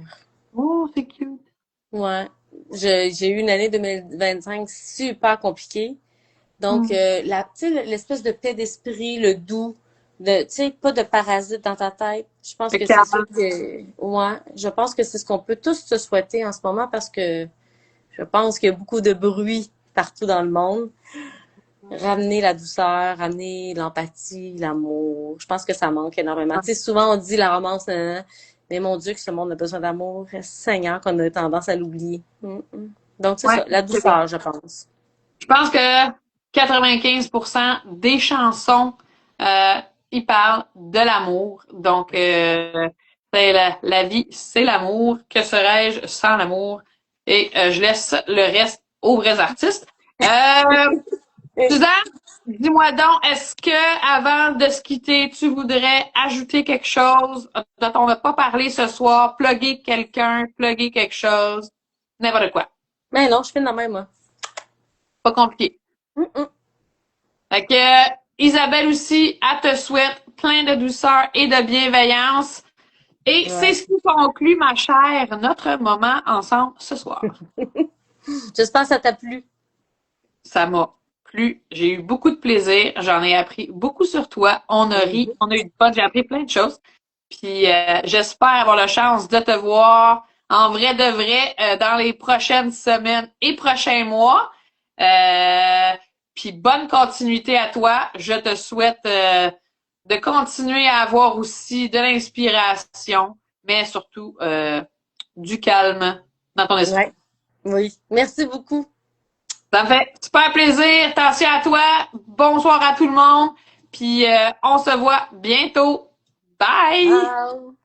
Oh, c'est cute. Ouais. J'ai eu une année 2025 super compliquée. Donc, Hmm. tu sais, l'espèce de paix d'esprit, le doux, tu sais, pas de parasite dans ta tête. Je pense C'est que c'est ça calme. ouais, je pense que c'est ce qu'on peut tous se souhaiter en ce moment parce que je pense qu'il y a beaucoup de bruit partout dans le monde. Ramener la douceur, ramener l'empathie, l'amour. Je pense que ça manque énormément. Tu sais, souvent on dit la romance, nanana, mais mon Dieu, que ce monde a besoin d'amour. Seigneur, qu'on a tendance à l'oublier. Mm. Donc, c'est Ouais, ça, la c'est vrai. douceur, je pense. Je pense que 95% des chansons, euh, ils parlent de l'amour. Donc, c'est la vie, c'est l'amour. Que serais-je sans l'amour? Et je laisse le reste aux vrais artistes. Suzanne, dis-moi donc, est-ce que avant de se quitter, tu voudrais ajouter quelque chose dont on n'a pas parlé ce soir, plugger quelqu'un, plugger quelque chose, n'importe quoi. Mais non, je fais de la même, moi. Pas compliqué. Mm. Fait que Isabelle aussi, elle te souhaite plein de douceur et de bienveillance. Et c'est Ouais. ce qui conclut, ma chère, notre moment ensemble ce soir. J'espère que ça t'a plu. Ça m'a plu. J'ai eu beaucoup de plaisir. J'en ai appris beaucoup sur toi. On a ri, Mhm. on a eu du fun. J'ai appris plein de choses. Puis j'espère avoir la chance de te voir en vrai de vrai dans les prochaines semaines et prochains mois. Euh, Puis bonne continuité à toi. Je te souhaite de continuer à avoir aussi de l'inspiration, mais surtout du calme dans ton esprit. Ouais. Oui. Merci beaucoup. Ça me fait super plaisir. Attention à toi. Bonsoir à tout le monde. Puis on se voit bientôt. Bye! Ciao.